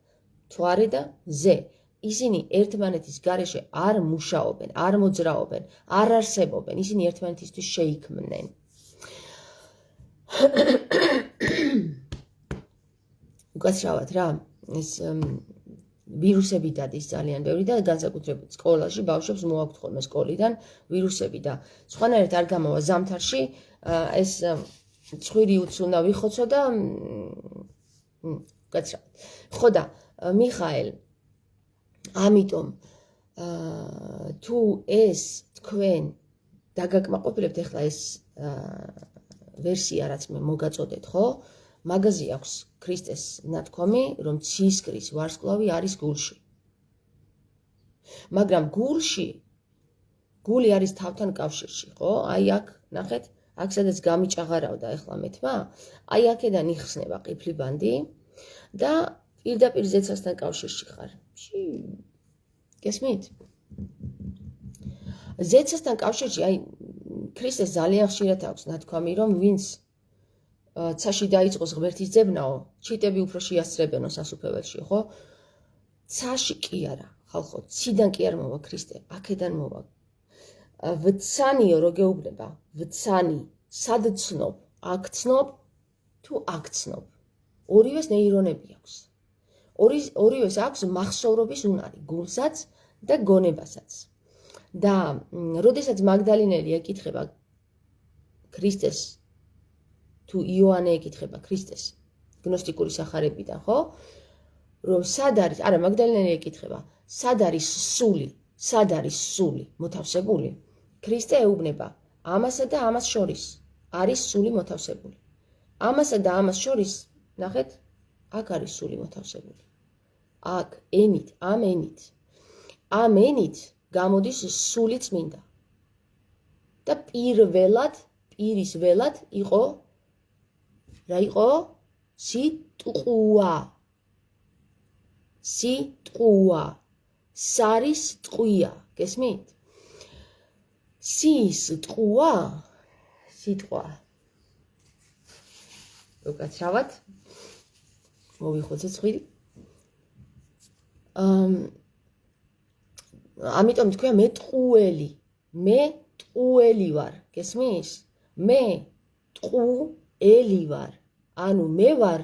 A: მთვარე და მზე. ისინი ერთმანეთის გარეშე არ მუშაობენ, არ მოძრაობენ, არ არსებობენ, ისინი ერთმანეთისთვის შეიქმნენ. უკაცრავად რა, ეს ვირუსები დადის ძალიან ბევრი და განსაკუთრებით სკოლაში ბავშვებს მოაქვთ ხოლმე სკოლიდან ვირუსები და სხვანაირად არ გამოვა ზამთარში ეს ცხვირი უც უნდა ვიხოცო და უკაცრავად. ხო და მიხაელ, ამიტომ თუ ეს თქვენ დაგაკმაყოფილებთ ახლა ეს ვერსია რაც მე მოგაწოდეთ, ხო? მაგაზი აქვს ქრისტეს ნათქვამი, რომ ცისკრის ვარსკვლავი არის გულში. მაგრამ გული არის თავთან კავშირში, ხო? აი აქ, ნახეთ, აქ სადაც გამიჭაღარავდა ახლა მე თმა, აი აქედან იხსნება ყიფლიბანდი და პირდაპირ ზეცასთან კავშირში ხარ. გესმით? ზეცასთან კავშირში, აი ქრისტეს ძალიან ხშირად აქვს ნათქვამი, რომ ვინც ცაში დაიწყოს ღმერთის ძებნაო, ჩიტები უფრო შეასწრებენო სასუფეველში, ხო? ცაში კი არა, ხალხო, ციდან კი არ მოვა ქრისტე, აქედან მოვა. ვცანიო რო გეუბნება, ვცანი, სად ცნობ, აქ ცნობ თუ აქ ცნობ. ორივეს ნეირონები აქვს. ორივეს აქვს მახსოვრობის უნარი, გულსაც და გონებასაც. და როდესაც მაგდალინელი ეკითხება ქრისტეს თუ იოანე ეკითხება ქრისტეს გნოსტიკური სახარებიდან, ხო? რომ სად არის, არა, მაგდალინელი ეკითხება, სად არის სული მოთავსებული? ქრისტე ეუბნება, ამასა და ამას შორის არის სული მოთავსებული. ამასა და ამას შორის, ნახეთ, აქ არის სული მოთავსებული. აქ ამ ენით გამოდის სული წმინდა. და პირის ველად იყო რა იყო? სიტყვა. სარის ტყვია, გესმით? სიტყვა. უკაცრავად. მოვიხოცე ცხვირი. ამიტომ თქვია მე ტყუელი ვარ, გესმის? მე ტყუელი ვარ. ანუ მე ვარ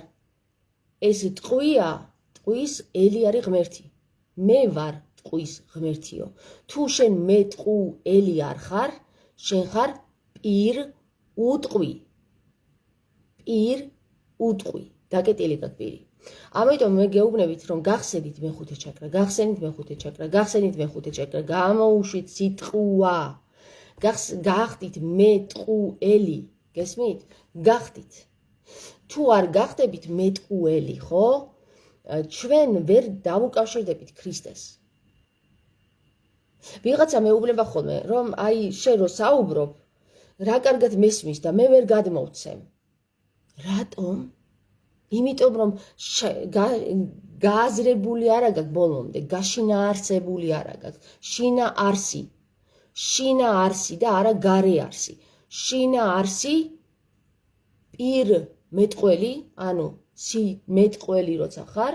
A: ეს ტყვია, ტყვის ელი არის ღმერთი. მე ვარ ტყვის ღმერთიო. თუ შენ მე ტყუელი არ ხარ, შენ ხარ პირ უტყვი. დაკეტილი გაქვს პირი. ამიტომ მე გეუბნებით, რომ გახსენით მეხუთე ჩაკრა, გამოუშვით სიტყვა. გახდით მე ტყუელი, გესმით? გახდით. თუ არ გახდებით მეტყუელი, ხო? ჩვენ ვერ დავუკავშირდებით ქრისტეს. ვიღაცა მეუბნება ხოლმე, რომ აი შენ რო საუბრობ, რა კარგად მესმის და მე ვერ გადმოვცემ. რატომ? იმიტომ რომ გააზრებული არა გაქვს ბოლომდე, გაშინაარსებული არა გაქვს. შინა არსი და არა გარე არსი. შინა არსი პირ მეტყველი, ანუ მეტყველი როცა ხარ,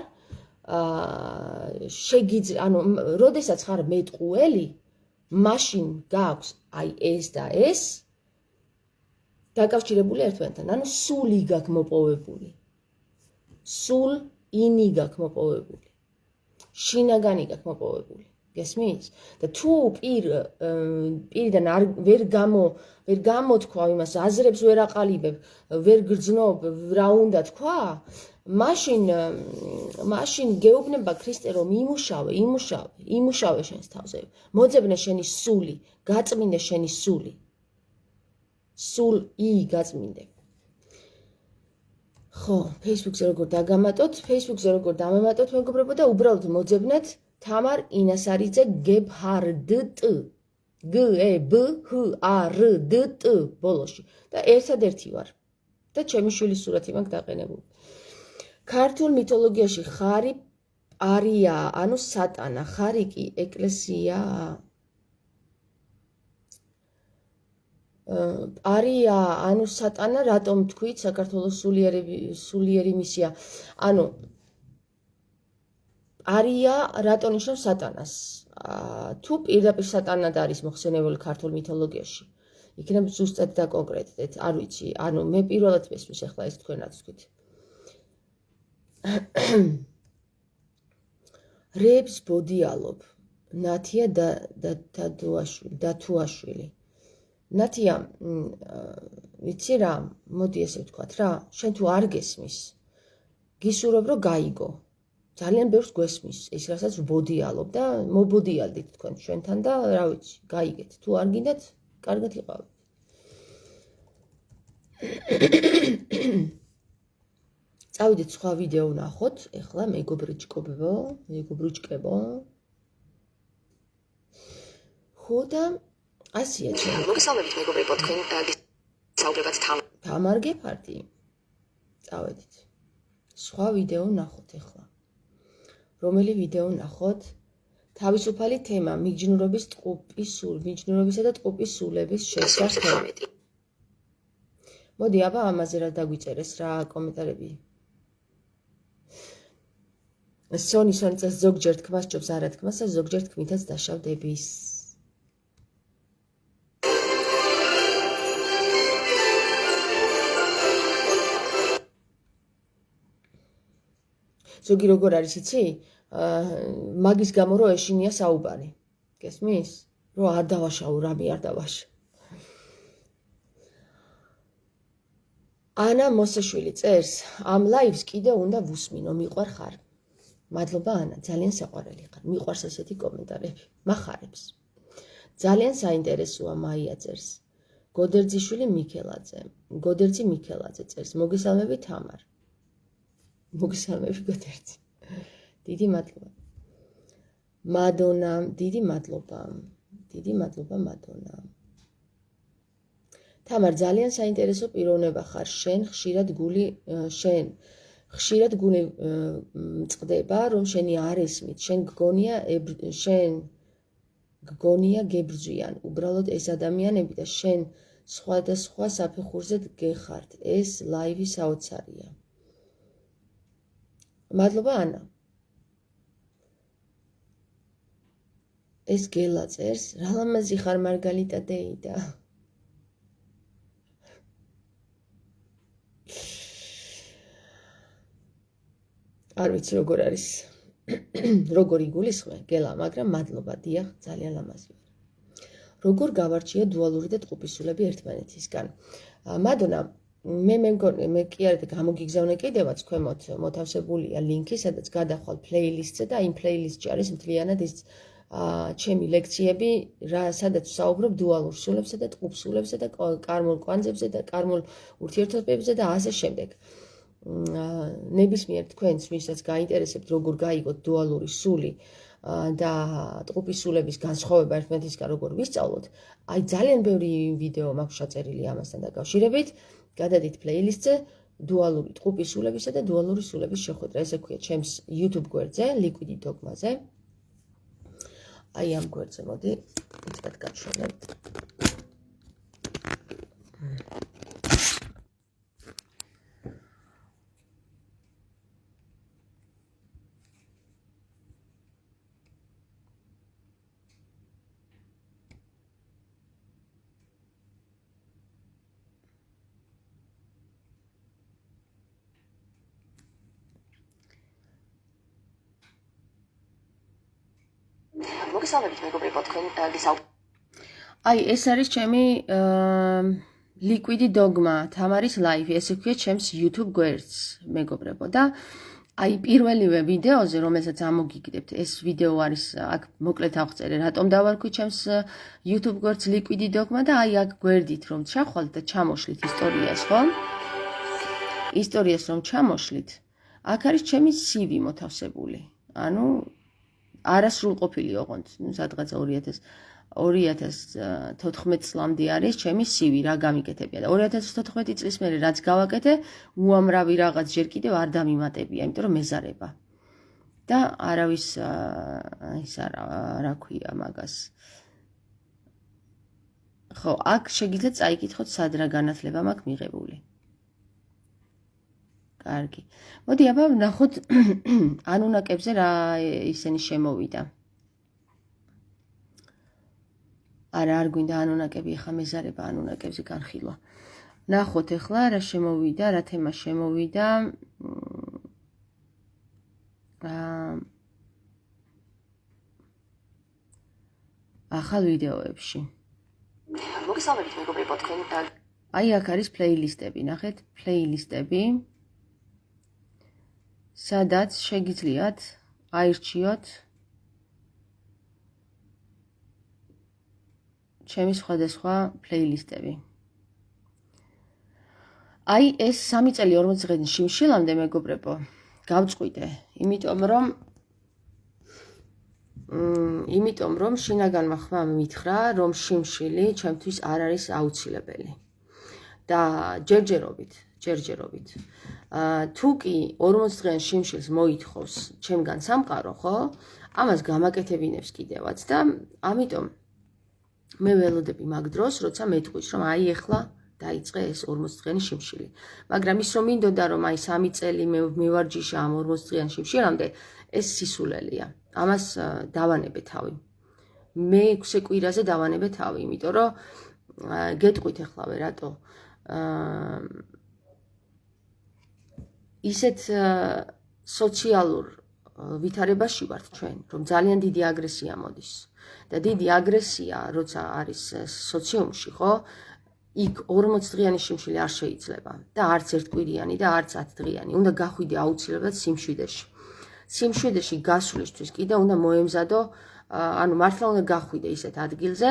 A: როდესაც ხარ მეტყუელი, მაშინ გაქვს აი ეს და ეს დაკავშირებული ერთმანეთთან, ანუ სული გაქვს მოპოვებული. სულინი გაქვს მოპოვებული. შინაგანი გაქვს მოპოვებული. გესმის? და თუ პირიდან ვერ გამოთქვა იმას, აზრებს ვერ აყალიბებ, ვერ გრძნობ, რა უნდა თქვა, მაშინ გეუბნება ქრისტე, რომ იმუშავე შენს თავზე. მოძებნე შენი სული, გაწმინდე შენი სული. სული გაწმინდე. ხო, Facebook-ზე როგორ დაგამატოთ, Facebook-ზე როგორ დამემატოთ, მეგობრებო და უბრალოდ მოძებნეთ თამარ ინასარიძე გებჰარდტ. G, E, B, H, A, R, D, T ბოლოში და ერთადერთი ვარ. და ჩემი შვილის სურათი მაქვს დაყენებული. ქართულ მითოლოგიაში ხარი არია, ანუ სატანა, ხარი კი ეკლესიაა. არია, ანუ სატანა, რატომ თქვით საქართველოს სულიერი მისია? ანუ არია, რატო ნიშნავს სატანას? თუ პირდაპირ სატანად არის მოხსენებული ქართულ მითოლოგიაში, იქნებ ზუსტად და კონკრეტულად, არ ვიცი, ანუ მე პირველად მესმის ახლა ეს თქვენაც თქვით. რებს ბოდიალობ, ნათია დათუაშვილი. ნათია, ვიცი რა, მოდი ესე ვთქვათ რა, შენ თუ არ გესმის, გისურვებ რომ გაიგო. ძალიან ბევრს გვესმის, ის რასაც ვბოდიალობ და მობოდიალდით თქვენ ჩვენთან და რა ვიცი, გაიგეთ. თუ არ გინდათ, კარგად იყავით. წავიდეთ სხვა ვიდეო ვნახოთ, ეხლა მეგობრიჩკებო. ხო და ასია ჩემი.
B: მოგესალმებით მეგობრებო, თქვენ გისაუბრებათ
A: თამარ გეფარდი. წავედით. სხვა ვიდეო ვნახოთ ეხლა. რომელი ვიდეო ვნახოთ? თავისუფალი თემა, მიჯნურობისა და ტყუპის სულების შესახებ. მოდი, აბა ამაზე რა დაგვიწერეს რა კომენტარები. სონი წელს ზოგჯერ თქმას ჭობს არა თქმას და ზოგჯერ თქმითაც დაშავდების. ზოგი როგორ არის იცი? მაგის გამო რომ ეშინია საუბარი. გესმის? რომ არ დავაშავო, რამე არ დავაშავო. ანა მოსაშვილი წერს, ამ ლაივს კიდე უნდა ვუსმინო, მიყვარ ხარ. მადლობა ანა, ძალიან საყვარელი ხარ. მიყვარს ესეთი კომენტარები. მახარებს. ძალიან საინტერესოა მაია წერს. გოდერძი მიქელაძე წერს. მოგესალმები თამარ. მოგესალმები გოდერძი. დიდი მადლობა. მადონა, დიდი მადლობა მადონა. თამარ, ძალიან საინტერესო პიროვნება ხარ. შენ ხშირად გული მწყდება, რომ შენი არ ესმით. შენ გგონია გებრძვიან. უბრალოდ ეს ადამიანები და შენ სხვადასხვა საფეხურზე გეხართ. ეს ლაივი საოცარია. მადლობა ანა. ეს გელა წერს, რა ლამაზი ხარ მარგალიტა დეიდა. არ ვიცი როგორ არის. როგორ იგულისხმე გელა, მაგრამ მადლობა, დიახ, ძალიან ლამაზი ვარ. როგორ გავარჩია დუალური და ტყუპისულები ერთმანეთისგან. მადონა, მე კი არ გამოგიგზავნე კიდევაც ქვემოთ მოთავსებულია ლინკი, სადაც გადახვალ პლეილისტზე და იმ პლეილისტში არის მთლიანად ის ჩემი ლექციები, სადაც ვსაუბრობ დუალურ სულებსა და ტყუპ სულებსა და კარმულ კვანძებზე და კარმულ ურთიერთობებზე და ასე შემდეგ. ნებისმიერ თქვენს, ვისაც გაინტერესებთ, როგორ გაიგოთ დუალური სული და ტყუპის სულების განსხვავება ერთმანეთისგან როგორ ვისწავლოთ, აი ძალიან ბევრი ვიდეო მაქვს ჩაწერილი ამასთან დაკავშირებით. გადადით პლეილისტზე დუალური ტყუპის სულებისა და დუალური სულების შეხვედრა. ესე ქვია ჩემს YouTube გვერდზე, Liquid Dogma-ზე. აი ამ გვერდზე მოდი, ცოტა გავშალოთ.
B: მოგესალმებით მეგობრებო, თქვენ
A: აი, ეს არის ჩემი Liquid Dogma, თამარის ლაივი, ესე ქვია ჩემს YouTube გვერდს, მეგობრებო და აი პირველივე ვიდეოზე, რომელსაც ამოგიგდებთ, ეს ვიდეო არის აქ მოკლედ აღწერე, რატომ დავარქვი ჩემს YouTube გვერდს Liquid Dogma და აი აქ გვერდით რომ ჩახვალთ და ჩამოშლით ისტორიას, ხო? ისტორიას რომ ჩამოშლით, აქ არის ჩემი CV მოთავსებული. ანუ არასრულყოფილი ოღონდ, სადღაც 2000 2014 წლამდე არის ჩემი CV რა გამიკეთებია და 2014 წლის მერე რაც გავაკეთე უამრავი რაღაც ჯერ კიდევ არ დამიმატებია იმიტომ რომ მეზარება და არავის ის რა ქვია მაგას ხო აქ შეგიძლიათ წაიკითხოთ სად რა განათლება მაქვს მიღებული კარგი მოდი აბა ვნახოთ ანუნაკებზე რა ისენი შემოვიდა არა არ გვინდა ანუნაკები ახლა მეზარება ანუნაკებზე განხილვა ნახოთ ახლა რა შემოვიდა რა თემა შემოვიდა ახალ ვიდეოებში
B: მოგესალმებით მეგობრებო თქვენ
A: აი აქ არის პლეილისტები ნახეთ პლეილისტები სადაც შეგიძლიათ აირჩიოთ ჩემი სხვადასხვა პლეილისტები აი ეს 3 წელი 40 დღე შიმშილამდე მეგობრებო გავწყვიტე იმიტომ რომ შინაგანმა ხმამ მითხრა რომ შიმშილი ჩემთვის არ არის აუცილებელი და ჯერჯერობით თუ კი 40 დღიან შიმშილს მოითხოვს ჩემგან სამყარო ხო ამას გამაკეთებინებს კიდევაც და ამიტომ მე ველოდები მაგ დროს როცა მეტყვის რომ აი ახლა დაიწყე ეს 40 დღიანი შიმშილი მაგრამ ის რომ მინდოდა რომ აი 3 წელი მე მივარჯიშა ამ 40 დღიან შიმშილამდე ეს სისულელია ამას დავანებე თავი მე 6 კვირაზე დავანებე თავი იმიტომ რომ გეტყვით ახლავე რატო ისეთ სოციალურ ვითარებაში ვართ ჩვენ რომ ძალიან დიდი აგრესია მოდის და დიდი აგრესია როცა არის სოციუმში ხო იქ 40 დღიანი შიმშილი არ შეიძლება და არც ერთკვირიანი და არც 10 დღიანი უნდა გახვიდე აუცილებლად სიმშვიდეში გასვლისთვის კიდე უნდა მოემზადო ანუ მართლა უნდა გახვიდე ისეთ ადგილზე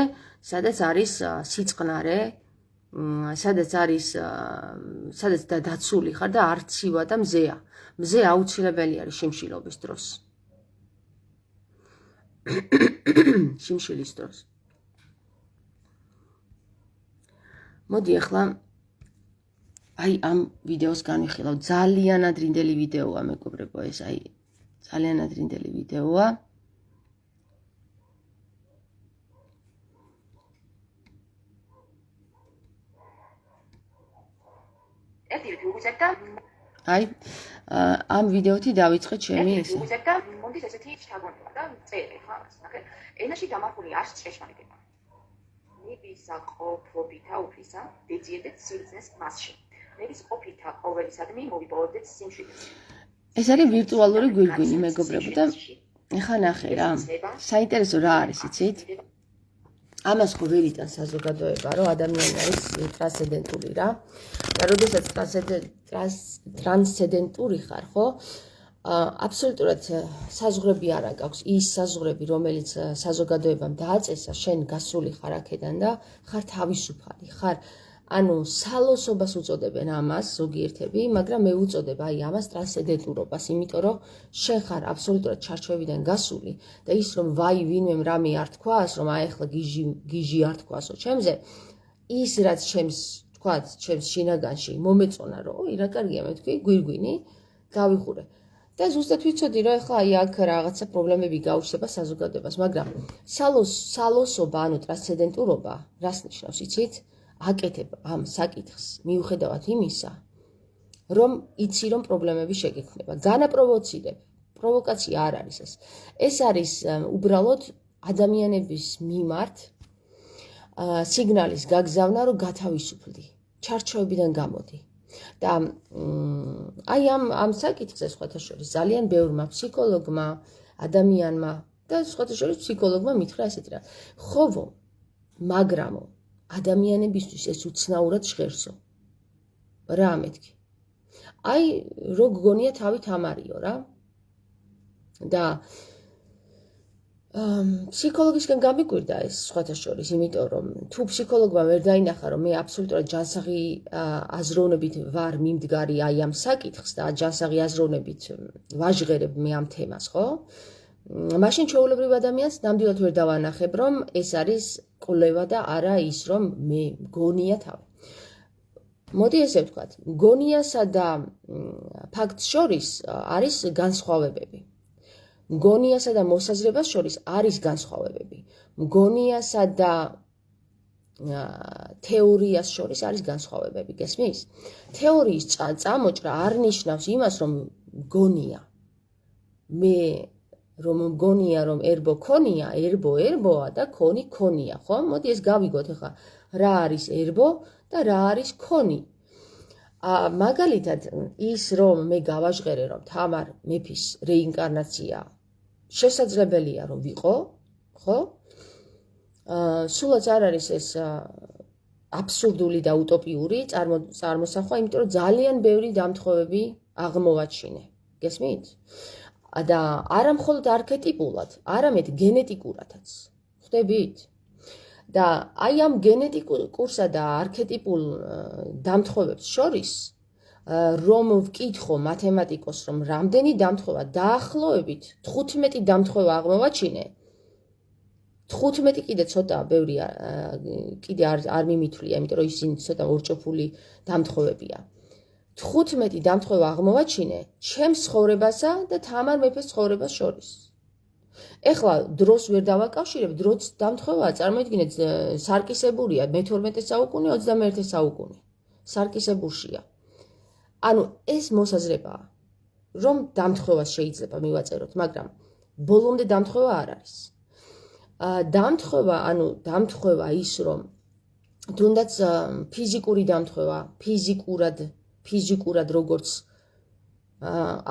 A: სადაც არის სიწყნარე სადაც დაცული ხარ და არ ცივა და მზე აუცილებელი არის შიმშილობის დროს შიმშილის დროს მოდი ახლა აი ამ ვიდეოს განვიხილავ ძალიან ადრინდელი ვიდეოა მეგობრებო ეს აი ძალიან ადრინდელი ვიდეოა აი ამ ვიდეოთი დავიწყე ჩემი ესე
B: უზედა მომდის ესეთი შთაგონება და წერე ხა ნახე ენაში დამარხული არის ჭეშმარიტება ნებისა ყოფობითა უფლისა დეძიედეთ სილზნეს მასში ნების ყოფითა ყოველისადმი მოვიპოვებდეთ სიმშვიდეს
A: ეს არის ვირტუალური გვირგვინი მეგობრებო და ეხა ნახე რა საინტერესო რა არის იცით ამას ხო ვერ იტანს საზოგადოება რომ ადამიანი არის ტრანსცენდენტური რა და როდესაც ტრანსცენდენტური ხარ ხო აბსოლუტურად საზღვრები არ აქვს ის საზღვრები რომელიც საზოგადოებამ დააწესა შენ გასული ხარ აქედან და ხარ თავისუფალი ხარ ანუ სალოსობას უწოდებენ ამას ზოგიერთები მაგრამ მე ვუწოდებ აი ამას ტრანსცენდენტურობას იმიტომ რომ შენ ხარ აბსოლუტურად ჩარჩოებიდან გასული და ის რომ ვაი ვინმემ რამე არ თქვას რომ აი ახლა გიჟი არ თქვასო ჩემზე ის რაც ჩემს შინაგანში მომეწონა რომ ოი რა კარგია მე თქვი გვირგვინი გავიხურე და ზუსტად ვიცოდი რომ ახლა აი აქ რაღაცა პრობლემები გაუჩნდება საზოგადოებას მაგრამ სალოსობა ანუ ტრანსცენდენტურობა რას ნიშნავს იცით აკეთებ ამ საკითხს მიუხედავად იმისა რომ იცი რომ პრობლემები შეგექმნება განაპროვოცირებ პროვოკაცია არ არის ეს არის უბრალოდ ადამიანების მიმართ სიგნალის გაგზავნა რომ გათავისუფლდი ჩარჩოებიდან გამოდი და აი ამ საკითხზე სხვათა შორის ძალიან ბევრმა ფსიქოლოგმა ადამიანმა და სხვათა შორის ფსიქოლოგმა მითხრა ესეთი რა ხოვო მაგრამო ადამიანებისთვის ეს უცნაურად ჟღერსო რა მეთქი აი რო გგონია თავი თამარიო რა და ფსიქოლოგისგან გამიკვირდა ეს სხვათა შორის იმიტომ რომ თუ ფსიქოლოგმა ვერ დაინახა რომ მე აბსოლუტურად ჯანსაღი აზროვნებით ვარ მიმდგარი აი ამ საკითხს და ჯანსაღი აზროვნებით ვაჟღერებ მე ამ თემას ხო მაშინ ჩვეულებრივ ადამიანს ნამდვილად ვერ დავანახებ, რომ ეს არის კვლევა და არა ის, რომ მე მგონია თავი. მოდი ესე ვთქვათ, მგონიასა და ფაქტს შორის არის განსხვავებები. მგონიასა და მოსაზრებას შორის არის განსხვავებები. მგონიასა და თეორიას შორის არის განსხვავებები, გესმის? თეორიის წამოჭრა არ ნიშნავს იმას, რომ მგონია. მე რომ მგონია, რომ ერბო ქონია, ერბო ერბოა და ქონი ქონია, ხო? მოდი ეს გავიგოთ ახლა, რა არის ერბო და რა არის ქონი. მაგალითად, ის რომ მე გავაჟღერე, რომ თამარ მეფის რეინკარნაცია შესაძლებელია რომ ვიყო, ხო? სულაც არ არის ეს აბსურდული და უტოპიური წარმოსახვა, იმიტომ რომ ძალიან ბევრი დამთხოვები აღმოვაჩინე. გესმით? და არა მხოლოდ არქეტიპულად, არამედ გენეტიკურადაც. ხვდებით? და აი ამ გენეტიკურსა და არქეტიპულ დამთხოვებს შორის რომ ვკითხო მათემატიკოს, რომ რამდენი დამთხოვა დაახლოებით 15 დამთხოვა აღმოვაჩინე. 15 კიდე ცოტა ბევრი კიდე არ მიმითვლია, იმიტომ რომ ისინი ცოტა ორჭოფული დამთხოვებია. 15 დამთხოვა აღმოვაჩინე ჩემს ცხოვრებასა და თამარ მეფეს ცხოვრებას შორის. ეხლა დროს ვერ დავაკავშირებ, დროც დამთხოვაა, წარმოიდგინეთ, სარკისებურია მე-12 საუკუნე, 21 საუკუნე. სარკისებურშია. ანუ ეს მოსაზრებაა, რომ დამთხოვას შეიძლება მივაწეროთ, მაგრამ ბოლომდე დამთხოვა არ არის. დამთხოვა ის, რომ თუნდაც ფიზიკური დამთხოვა, ფიზიკურად როგორც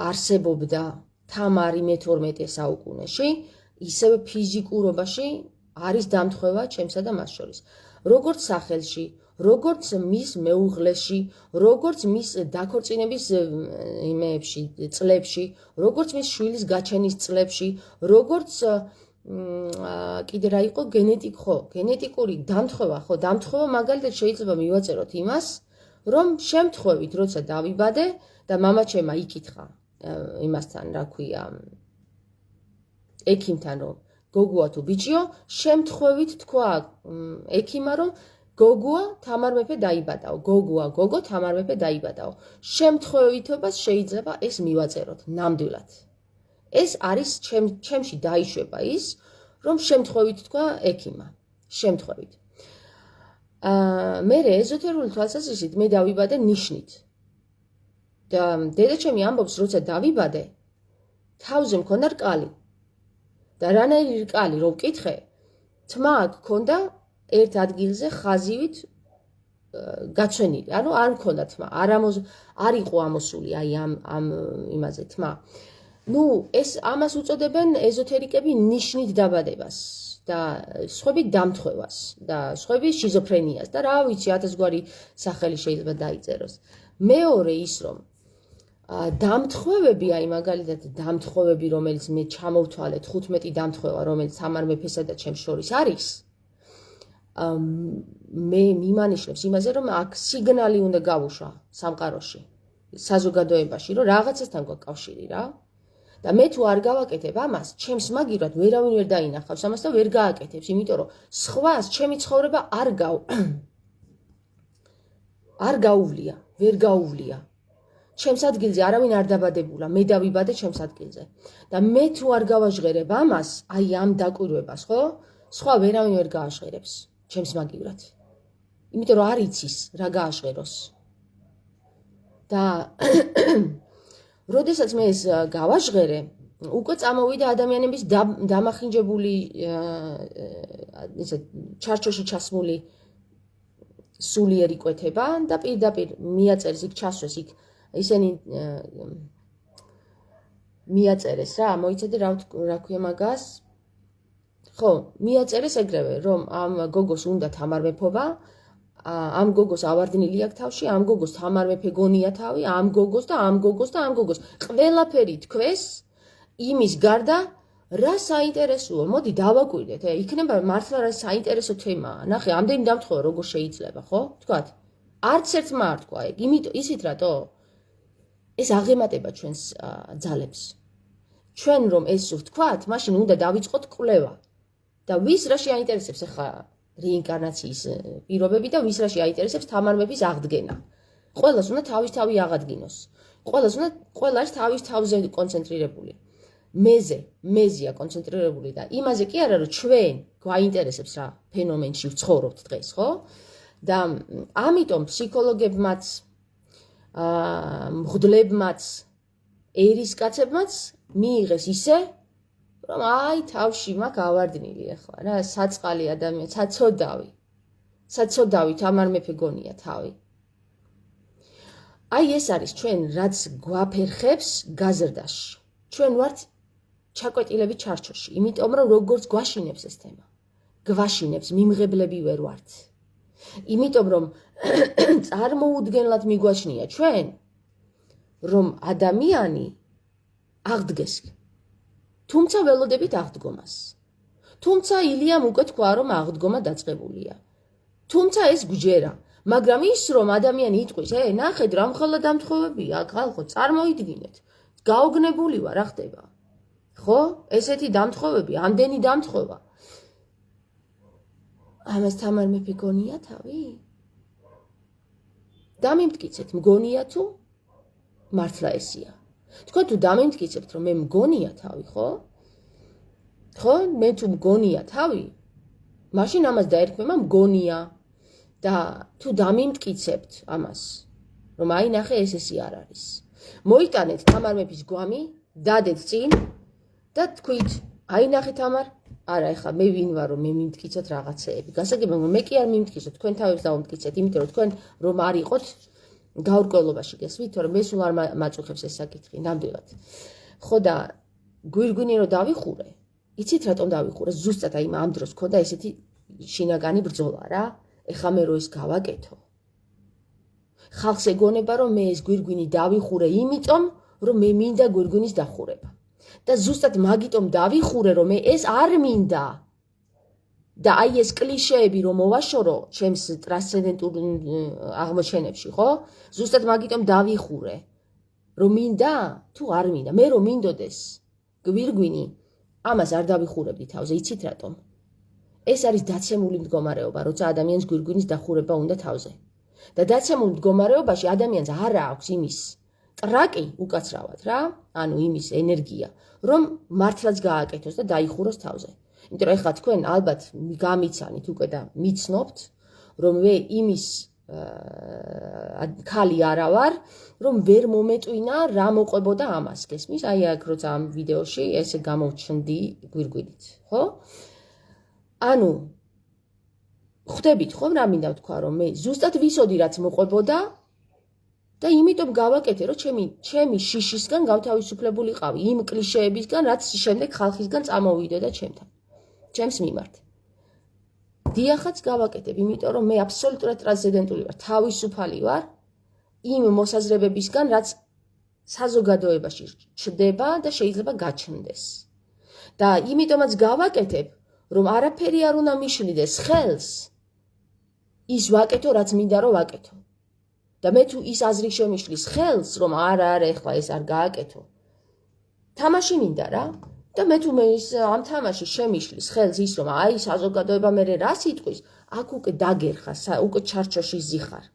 A: არსებობდა თამარი მე-12 საუკუნეში, ისევე ფიზიკურობაში არის დამთხოვა ჩემსა და მას შორის. როგორც სახელში, როგორც მის მეუღლეში, როგორც მის დაქორწინების წლებში, როგორც მის შვილის გაჩენის წლებში, როგორც კიდე რა იყო გენეტიკური დამთხოვა, ხო, დამთხოვა მაგალითად შეიძლება მივაწეროთ იმას, რომ შემთხვევით, როცა დავიბადე და მამაჩემმა იკითხა იმასთან, რა ქვია, ექიმთან, რომ გოგოა თუ ბიჭიო, შემთხვევით თქვა ექიმა, რომ გოგოა თამარ მეფე დაიბადაო, გოგო თამარ მეფე დაიბადაო. შემთხვევითობას შეიძლება ეს მივაწეროთ ნამდვილად. ეს არის ჩემში დაიშვება ის, რომ შემთხვევით თქვა ექიმა. შემთხვევით. მე ეზოთერული თვალსაზრისით მე დავიბადე ნიშნით. და დედაჩემი ამბობს, როცა დავიბადე, თავზე მქონდა რკალი. და რანაირი რკალი რო ვკითხე, თმა გქონდა ერთ ადგილზე ხაზივით გაცვენილი. ანუ არ მქონდა თმა, არ იყო ამოსული აი ამ იმაზე თმა. ნუ ეს ამას უწოდებენ ეზოთერიკები ნიშნით დაბადებას და სხვები დამთხოვას და სხვები შიზოფრენიას და რა ვიცი 1000 გვარი სახელი შეიძლება დაიწეროს. მეორე ის რომ დამთხოვები, აი მაგალითად დამთხოვები, რომელიც მე ჩამოვთვალე 15 დამთხოვა, რომელიც თამარ მეფესა და ჩემს შორის არის, მე მიმანიშნებს იმაზე, რომ აქ სიგნალი უნდა გავუშვა სამყაროში, საზოგადოებაში, რომ რაღაცასთან გვაქვს კავშირი რა. და მე თუ არ გავაკეთებ ამას, ჩემს მაგივრად ვერავინ ვერ დაინახავს ამას და ვერ გააკეთებს, იმიტომ რომ სხვას ჩემი ცხოვრება არ გაუვლია, ვერ გაუვლია. ჩემს ადგილზე არავინ არ დაბადებულა, მე დავიბადე ჩემს ადგილზე. და მე თუ არ გავაჟღერებ ამას, აი ამ დაკვირვებას, ხო? სხვა ვერავინ ვერ გააჟღერებს ჩემს მაგივრად. იმიტომ რომ არ იცის რა გააჟღეროს. და როდესაც მე ეს გავაჟღერე, უკვე წამოვიდა ადამიანების დამახინჯებული ისე ჩარჩოში ჩასმული სულიერი კვეთება და პირდაპირ მიაწერეს იქ ჩასვეს იქ ისინი მიაწერეს რა, მოიცადე რა ქვია მაგას? ხო, მიაწერეს ეგრევე, რომ ამ გოგოს უნდა თამარ მეფობა, ამ გოგოს ავარდნილი აქვს თავში, ამ გოგოს თამარ მეფე გონია თავი, ამ გოგოს და ამ გოგოს და ამ გოგოს. ყველაფერი თქვეს იმის გარდა, რა საინტერესოა, მოდი დავაკვირდეთ, იქნება მართლა რა საინტერესო თემაა. ნახე, ამდენი დამთხოვა როგორ შეიძლება, ხო? თქვათ. არც ერთმა არ თქვა ეგ, ისიც რატო? ეს აღემატება ჩვენს ძალებს. ჩვენ რომ ეს ვთქვათ, მაშინ უნდა დავიწყოთ კვლევა. და ვის რა შეაინტერესებს ახლა რეინკარნაციის პირობები და ვის რა შეაინტერესებს თამარ მეფის აღდგენა. ყველას უნდა თავის-თავი აღადგინოს. ყველა არის თავის თავზე კონცენტრირებული. მეზია კონცენტრირებული და იმაზე კი არა რომ ჩვენ გვაინტერესებს რა ფენომენში ვცხოვრობთ დღეს, ხო? და ამიტომ ფსიქოლოგებმაც, მღვდლებმაც, ერისკაცებმაც მიიღეს ისე, რომ აი თავში მაქვს ავარდნილი ახლა რა, საწყალი ადამიანი, საცოდავი თამარ მეფე გონია თავი. აი ეს არის ჩვენ რაც გვაფერხებს გაზრდაში. ჩვენ ვართ ჩაკვეტილები ჩარჩოში, იმიტომ რომ როგორც გვაშინებს ეს თემა. გვაშინებს, მიმღებლები ვერ ვართ. იმიტომ რომ წარმოუდგენლად მიგვაჩნია ჩვენ, რომ ადამიანი აღდგეს. თუმცა ველოდებით აღდგომას. თუმცა ილიამ უკვე თქვა, რომ აღდგომა დაწყებულია. თუმცა ეს გვჯერა, მაგრამ ის რომ ადამიანი იტყვის, ნახეთ რა მხოლოდ დამთხოვებია, ხალხო, წარმოიდგინეთ. გაოგნებული ვარ, რა ხდება? ხო? ესეთი დამთხოვები, ამდენი დამთხოვა. ამას თამარ მეფე გონია თავი? დამიმტკიცეთ, მგონია თუ მართლა ესია. თქვენ თუ დამიმტკიცებთ, რომ მე მგონია თავი, ხო? ხო? მე თუ მგონია თავი, მაშინ ამას დაერქმება მგონია. და თუ დამიმტკიცებთ ამას, რომ აი ნახე ესე არ არის. მოიტანეთ თამარ მეფის გვამი, დადეთ წინ და თქვით, აი ნახე თამარ, არა ეხლა მე ვინ ვარ რომ მე მიმტკიცოთ რაღაცეები. გასაგებია მე კი არ მიმტკიცოთ, თქვენ თავებს დავუმტკიცეთ, იმიტომ რომ თქვენ რომ არ იყოთ გაურკვევლობაში გესმით, თორემ მე სულ არ მაწუხებს ეს საკითხი, ნამდვილად. ხო და გვირგვინი რომ დავიხურე, იცით რატომ დავიხურე? ზუსტად აი ამ დროს ქონდა ესეთი შინაგანი ბრძოლა რა. ეხლა მე რო ეს გავაკეთო. ხალხს ეგონება რომ მე ეს გვირგვინი დავიხურე იმიტომ, რომ მე მინდა გვირგვინის დახურება. და ზუსტად მაგიტომ დავიხურე, რომ მე ეს არ მინდა. და აი ეს კლიშეები რომ მოვაშორო ჩემს ტრანსცენდენტულ აღმოჩენებში, ხო? ზუსტად მაგიტომ დავიხურე, რომ მინდა თუ არ მინდა. მე რომ მინდოდეს გვირგვინი, ამას არ დავიხურებდი თავზე, იცით რატომ? ეს არის დაცემული მდგომარეობა, როცა ადამიანს გვირგვინის დახურება უნდა თავზე. და დაცემულ მდგომარეობაში ადამიანს არ აქვს იმის ტრაკი უკაცრავად რა, ანუ იმის ენერგია, რომ მართლაც გააკეთოს და დაიხუროს თავზე. იმიტომ რომ ეხლა თქვენ ალბათ გამიცანით უკვე და მიცნობთ, რომ მე იმის ქალი არა ვარ, რომ ვერ მომეტვინა რა მოყვებოდა ამას, გესმის? აი აქ როცა ამ ვიდეოში ესე გამოვჩნდი გვირგვინით, ხო? ანუ ხვდებით ხომ რა მინდა ვთქვა, რომ მე ზუსტად ვისოდი რაც მოყვებოდა და იმიტომ გავაკეთე, რომ ჩემი შიშისგან გავთავისუფლებულიყავი იმ კლიშეებისგან, რაც შემდეგ ხალხისგან წამოვიდოდა ჩემთან. ჩემს მიმართ. დიახაც გავაკეთებ, იმიტომ რომ მე აბსოლუტურად ტრანსცენდენტული ვარ, თავისუფალი ვარ იმ მოსაზრებებისგან, რაც საზოგადოებაში ჩნდება და შეიძლება გაჩნდეს. და იმიტომაც გავაკეთებ, რომ არაფერი არ უნდა მიშლიდეს ხელს, ის ვაკეთო, რაც მინდა რომ ვაკეთო. და მე თუ ის აზრი შემიშლის ხელს, რომ არა, ეხლა ეს არ გააკეთო. თამაში მინდა რა. და მე თუ ამ თამაში შემიშლის ხელს ის, რომ აი საზოგადოება მე რას იტყვის, აქ უკვე დაგერხა, უკვე ჩარჩოში ზიხარ.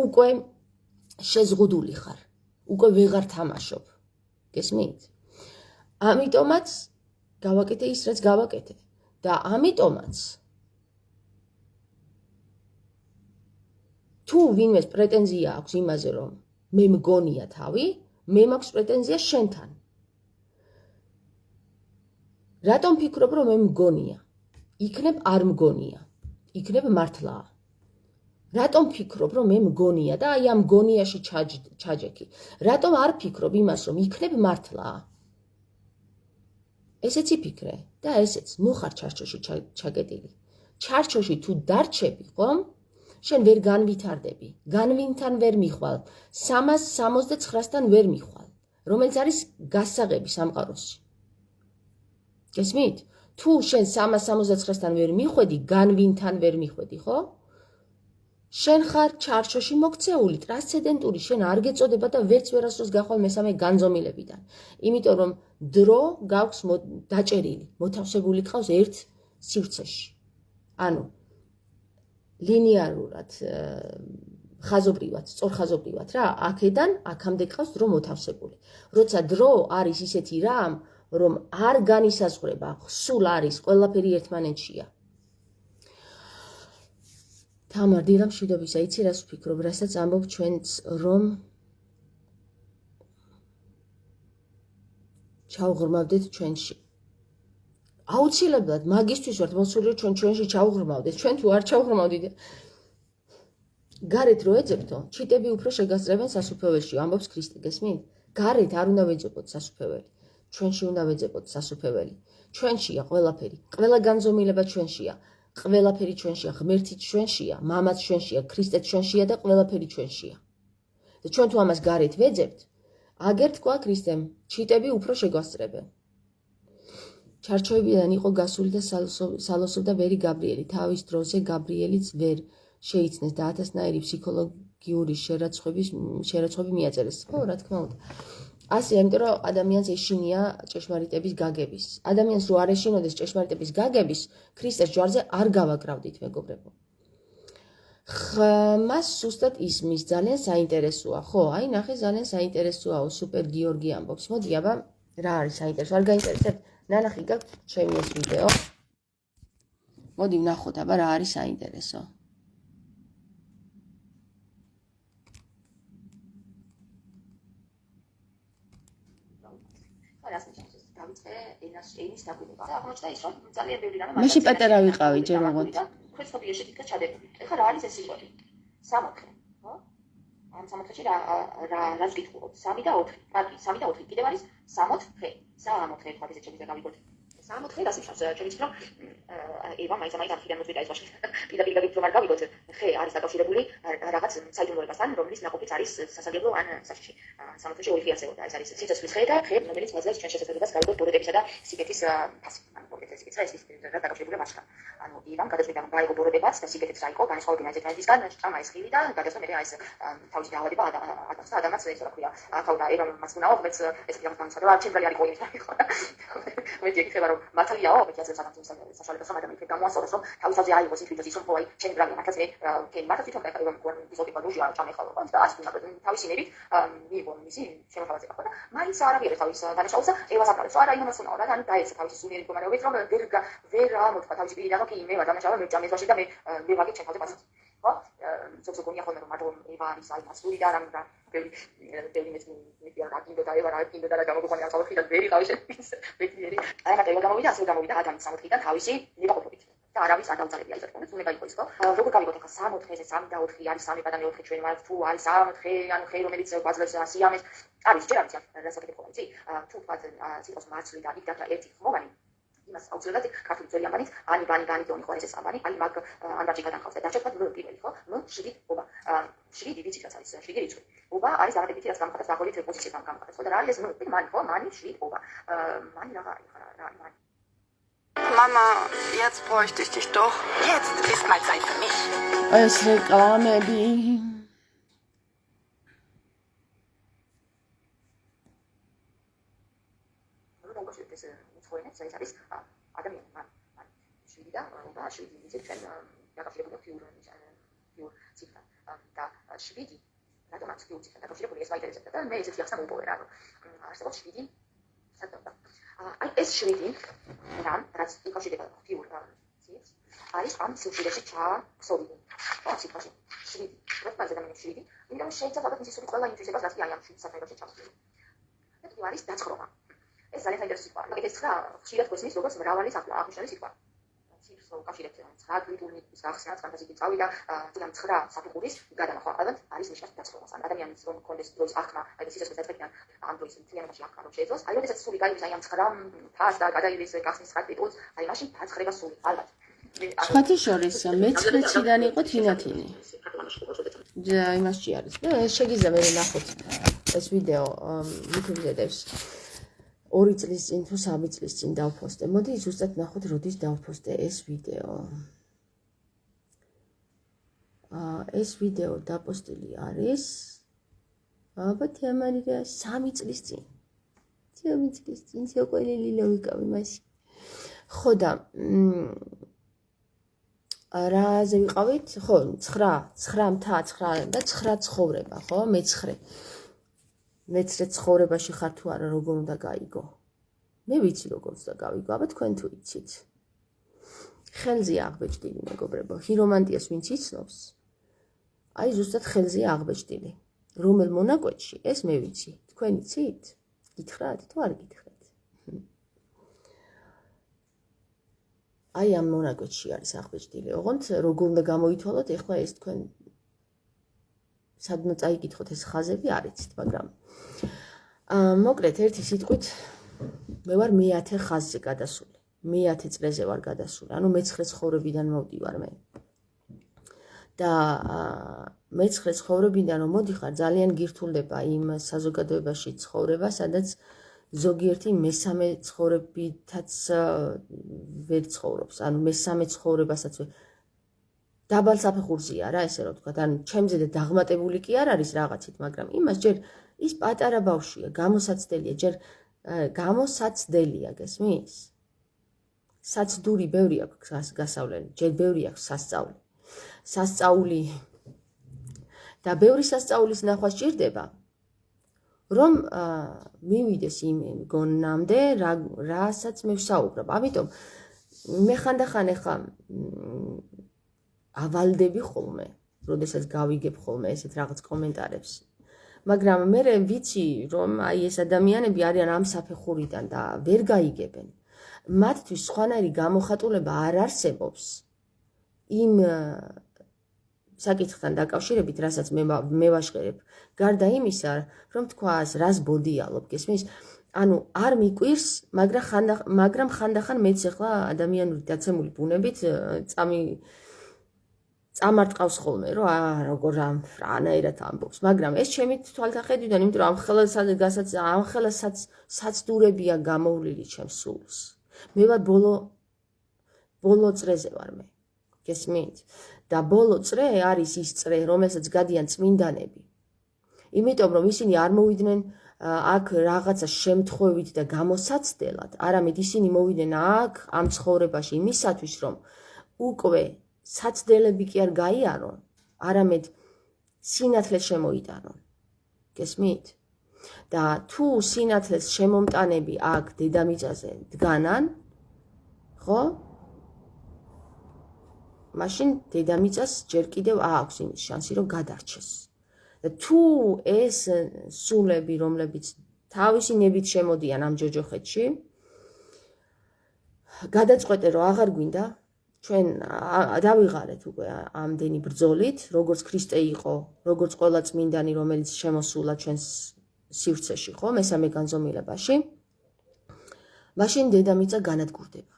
A: უკვე შეზღუდული ხარ. უკვე ვეღარ თამაშობ. გესმით? ამიტომაც გავაკეთე ის, რაც გავაკეთე. და ამიტომაც თუ ვინმეს პრეტენზია აქვს იმაზე, რომ მე მგონია თავი, მე მაქვს პრეტენზია შენთან. რატომ ფიქრობ, რომ მე მგონია? იქნებ არ მგონია. იქნებ მართლაა. რატომ ფიქრობ, რომ მე მგონია და აი ამ მგონიაში ჩაჯექი? რატომ არ ფიქრობ იმას, რომ იქნებ მართლაა? ესეც იფიქრე და ესეც, ნუ ხარ ჩარჩოში ჩაგეტილი. ჩარჩოში თუ დარჩები, ხომ? შენ ვერ განვითარდები, განვინთან ვერ მიხვალ, 369-დან ვერ მიხვალ, რომელიც არის გასაღები სამყაროში. გესმით? თუ შენ 369-დან ვერ მიხვედი, განვინთან ვერ მიხვედი, ხო? შენ ხარ ჩარჩოში მოქცეული, ტრანსცენდენტური, შენ არ გეწოდება და ვერც ვერასდროს გახვალ მესამე განზომილებიდან. იმიტომ რომ დრო გაქვს დაჭერილი, მოთავსებული ყავს ერთ სივრცეში. ანუ ლინიარულად, ხაზობრივად, სწორხაზობრივად რა, აქედან აქამდე ყავს დრო მოთავსებული. როცა დრო არის ისეთი რამ, რომ არ განისაზღვრება, სულ არის, ყველაფერი ერთმანეთშია. თამარ დილა მშვიდობისა, იცი რას ვფიქრობ, რასაც ამბობ ჩვენც, რომ ჩავღრმავდეთ ჩვენში. აუცილებლად მაგისთვის ვართ მოსული, რომ ჩვენ ჩვენში ჩავღრმავდეთ, ჩვენ თუ არ ჩავღრმავდით, გარეთ რო ეძებთო, ჩიტები უფრო შეგასწრებენ სასუფეველში, ამბობს ქრისტე, გესმით? გარეთ არ უნდა ვეძებოთ სასუფეველი, ჩვენში უნდა ვეძებოთ სასუფეველი. ჩვენშია ყველაფერი, ყველა განზომილება ჩვენშია. ყველაფერი ჩვენშია, ღმერთიც ჩვენშია, მამაც ჩვენშია, ქრისტეც ჩვენშია და ყველაფერი ჩვენშია. და ჩვენ თუ ამას გარეთ ვეძებთ, აგერ თქვა ქრისტემ, ჩიტები უფრო შეგვასწრებენ. ჩარჩოებიდან იყო გასული და სალოსობდა ვერი გაბრიელი. თავის დროზე გაბრიელიც ვერ შეიცნეს და ათასნაირი ფსიქოლოგიური შერაცხები მიაწერეს. ხო, რა თქმა უნდა. ასე, იმიტომ რომ ადამიანს ეშინია ჭეშმარიტების გაგების. ადამიანს რო არ ეშინოდეს ჭეშმარიტების გაგების, ქრისტეს ჯვარზე არ გავაკრავდით, მეგობრებო. მას სუსტად ისმის, ძალიან საინტერესოა. ხო, აი ნახე, ძალიან საინტერესოაო, სუპერ გიორგი ამბობს. მოდი, აბა, რა არის საინტერესო? არ გაინტერესებთ? ნანახი გაქვთ ჩემი ეს ვიდეო. მოდი ვნახოთ, აბა რა არის საინტერესო.
B: ენის დაგვიდება და აღმოჩნდა ის, რომ ძალიან ბევრი რამე
A: მაშინ პატარა ვიყავი, ჯერ ოღონდ.
B: თქვენ ცნობიერში თითქოს ჩადებული. ეხლა რა არის ეს სიტყვები? 60, ხო? ამ 60-ში რას გითხურობთ? 3 და 4. კარგი, 3 და 4. კიდევ არის 60. 60 ხარ ისე ჩემს გავიგოთ. 60 რას ნიშნავს? ჩემი თქმა ევა მაინც არქიდან მოწვიდა ეს ვაშლი. პირდაპირ გავიგოთ არ გავიგოთ. ხე არის დაკავშირებული რაღაც საიდუმლოებასთან, რომლის ნაყოფიც არის სასარგებლო ან საშიში. 60-ში ორი ხე არსებობდა. ეს არის სიცოცხლის ხე და ხე, რომელიც მოძებს ჩვენ შესაძლებლობას გავიგოთ ბოროტებისა და სიკეთის ფასი. ანუ ბოროტების სიკეთის ხე ის დაკავშირებული მასთან. ანუ ივამ გადაწყვიტა რომ გაიგო ბოროტებაც და სიკეთიც რა იყო, განსხვავებინა ერთმანეთისგან, ჭამა ეს ხილი და გადასვა მე აი ეს თავისი დაავადება ატახსა ადამიანს ეს რა ქვია. ახლა ერამ მას უნაო, მეც ეს რამ განსხვავება, ჩემ ძალიან იყო იმის ხო. მე დიახება რომ მართალიაო, მე ჯაზებს ადამიანს საშუალებას რომ ადამიანი გამოასწოროს რომ თავის თავზე აიღოს ის თვითონ ის რომ ხო აი ჩემი ბრალი მართლაც მე კენ მართლაც თვითონ ხარ რომ ისოთი პადუჟია ჭამე ხოლმე და ასე უნდა თავისი ნებით მიიღო მისი შემოთავაზე ხო და მაინც არ აღიარებს თავის დანაშაულს ევას აკრავს არა იმას უნაო რა ანუ დაეცა თავისი სულიერი მდგომარეობით რომ ვერ მოთქვა თავისი პირიდან რომ კი მე ვარ დანაშაული მე ჭამე ზოში და მე ვაგე ჩემ თავზე პასუხს ხო ზოგზოგონია ხოლმე რომ მარტო ევა არის აი მასური და რამ და ბევრი მე არ გინდო და ევა რა გინდო და რა გამოგვიყოლე ამ თავიდან ვერი ყავი შეფის მეტიერი აი მაგრამ ევა გამოვიდა ასე გამოვიდა ადამიანის 60-დან თავისი ნებაყოფობით და არავის არ დაუწარებია ის თქო უნდა გაიყოს ხო როგორ გავიგოთ ახლა 60-ზე 3 და 4 არის 3 და 4 ჩვენ ვართ თუ არის 3 ანუ ხე რომელიც გვაძლევს სიამეს არის ჯერ არის რასაკეთებ ხოლმე იცი თუ თქვა სიტყვის მარცვლი და იქ დაკრა ერთი ხმოვანი იმას აუცილებლად ქართული ძველი ამბანით ანი ბანი განი დონი ხო ეს ამბანი აი მაგ ანდაჭი გადახავს და დაჭერა პირველი ხო შვიდი ობა შვიდი ვიცით რაც არის შვიდი რიცხვი ობა არის აღდებითი რაც გამხატავს დაგოლით პოზიციიდან გამხატავს ხო და რა არის ეს მანი ხო მანი შვიდი ობა მანი რა არის რა მანი
C: Mama, jetzt bräuchte ich dich doch. Jetzt ist mal Zeit für mich.
A: Es reklamები.
B: ეს უცხოენებს ეს არის ადამიანი მან შვიდი და ობა შვიდი ვიცით ჩვენ დაკავშირებული ფიურ ციფრთან და შვიდი რატომაც ფიურ ციფრთან დაკავშირებული ეს მაინტერესებდა და მე ესეთი ახსნა მოვუპოვე რა არსებობს შვიდი საერთოდ აი ეს შვიდი რამ რაც იკავშირდება ფიურ ციფრს არის ამ სიუჟეტში ჩაქსოვილი ხო ციფრში შვიდი როცა ადამიანი შვიდი იმიტომ რომ შეიძლება ალბათ მისი სული ყველა ინტუიტივას რაც კი აი ამ შვიდის საფეროში ჩაქსოვილი და კიდევ არის დაცხრომა ეს ძალიან საინტერესო სიტყვა. მაგალითად, ცხრა ხშირად გვესმის როგორც მრავალი აღნიშნული სიტყვა. ციფრს უკავშირებთ 9 ლიტურნის გახსნას, ფანტაზიით წავიდა, ამ 9 საფუძვლის გადანახვა. ალბათ არის ნიშნავს დაცხრომას. ან ადამიანის რომ კონდეს დროის აღქმა, აი ეს სიცოცხლის დაწყებიდან ამ დროის მთლიანობაში აღქმა რომ შეეძლოს. აი როდესაც სული გაივლის აი ამ 9 თას და გადაივლის გახსნის 9 ლიტურს, აი მაშინ დაცხრება სული. ალბათ.
A: სხვათა შორის მე-9-დან იყო თინათინი. და იმასში არის. და შეგიძლია მე ნახოთ ეს ვიდეო YouTube-ზე დევს. 2 წლის წინ თუ 3 წლის წინ დავპოსტე. მოდი ზუსტად ნახოთ როდის დავპოსტე ეს ვიდეო. ეს ვიდეო დაპოსტილი არის ალბათ ამარია 3 წლის წინ. 3 წლის წინ შეყვენილი ლოგიკავი მაშინ. ხო და რაზე ვიყავით? ხო, 9 მთა 9 და 9 ცხოვრება, ხო? მე-9. მე-9 ცხოვრებაში ხარ თუ არა, როგორ უნდა გაიგო? მე ვიცი როგორ უნდა გავიგო, აბა თქვენ თუ იცით. ხელზე აღბეჭდილი მეგობრებო, ჰირომანტიას ვინც იცნობს, აი ზუსტად ხელზე აღბეჭდილი. რომელ მონაკვეთში, ეს მე ვიცი. თქვენ იცით? გითხრათ თუ არ გითხრათ? აი ამ მონაკვეთში არის აღბეჭდილი. ოღონდ როგორ უნდა გამოითვალოთ, ეხლა ეს თქვენ სადმე წაიკითხოთ ეს ხაზები არ იცით, მაგრამ მოკლედ ერთი სიტყვით მე ვარ მე-10 ხაზზე გადასული. მე-10 წრეზე ვარ გადასული. ანუ მე-9 ცხოვრებიდან მოვდივარ მე. და მე-9 ცხოვრებიდან რომ მოდიხარ, ძალიან გირთულდება იმ საზოგადოებაში ცხოვრება, სადაც ზოგიერთი მე-3 ცხოვრებითაც ვერ ცხოვრობს. ანუ მე-3 ცხოვრებასაც დაბალ საფეხურზეა რა, ესე რომ ვთქვათ. ანუ ჩემზე და დაღმატებული კი არ არის რაღაცით, მაგრამ იმას ჯერ ის პატარა ბავშვია, გამოსაცდელია, ჯერ გამოსაცდელია, გესმის? საცდური ბევრი აქვს გასავლელი, ჯერ ბევრი აქვს სასწაული. სასწაული და ბევრი სასწაულის ნახვა სჭირდება, რომ მივიდეს იმ გონამდე, რასაც მე ვსაუბრობ. ამიტომ მე ხანდახან ახლა ავალდები ხოლმე, როდესაც გავიგებ ხოლმე ესეთ რაღაც კომენტარებს. მაგრამ მე ვიცი, რომ აი ეს ადამიანები არიან ამ საფეხურიდან და ვერ გაიგებენ. მათთვის სხვანაირი გამოხატულება არ არსებობს იმ საკითხთან დაკავშირებით, რასაც მე ვაშყერებ. გარდა იმისა, რომ თქვას, რას ბოდიალობ, გესმის? ანუ არ მიკვირს, მაგრამ ხანდახან მეც ახლა ადამიანური დაცემული ბუნებით წამარტყავს ხოლმე, რომ როგორ რანაირად ამბობს. მაგრამ ეს ჩემი თვალთახედვიდან, იმიტომ რომ ამ ხელასაც საცდურებია გამოვლილი ჩემს სულს. მე ვარ ბოლო წრეზე ვარ მე. გესმით? და ბოლო წრე არის ის წრე, რომელსაც გადიან წმინდანები. იმიტომ რომ ისინი არ მოვიდნენ აქ რაღაცა შემთხვევით და გამოსაცდელად, არამედ ისინი მოვიდნენ აქ ამ ცხოვრებაში იმისათვის, რომ უკვე საცდელები კი არ გაიარონ, არამედ სინათლე შემოიტანონ. გესმით? და თუ სინათლეს შემომტანები აქ დედამიწაზე დგანან, ხო? მაშინ დედამიწას ჯერ კიდევ აქვს იმის შანსი, რომ გადარჩეს. და თუ ეს სულები, რომლებიც თავისი ნებით შემოდიან ამ ჯოჯოხეთში, გადაწყვეტე, რომ აღარ გვინდა, ჩვენ დავიღარეთ უკვე ამდენი ბრძოლით, როგორც ქრისტე იყო, როგორც ყველა წმინდანი, რომელიც შემოსულა ჩვენს სივრცეში, ხო, მესამე განზომილებაში, მაშინ დედამიწა განადგურდება.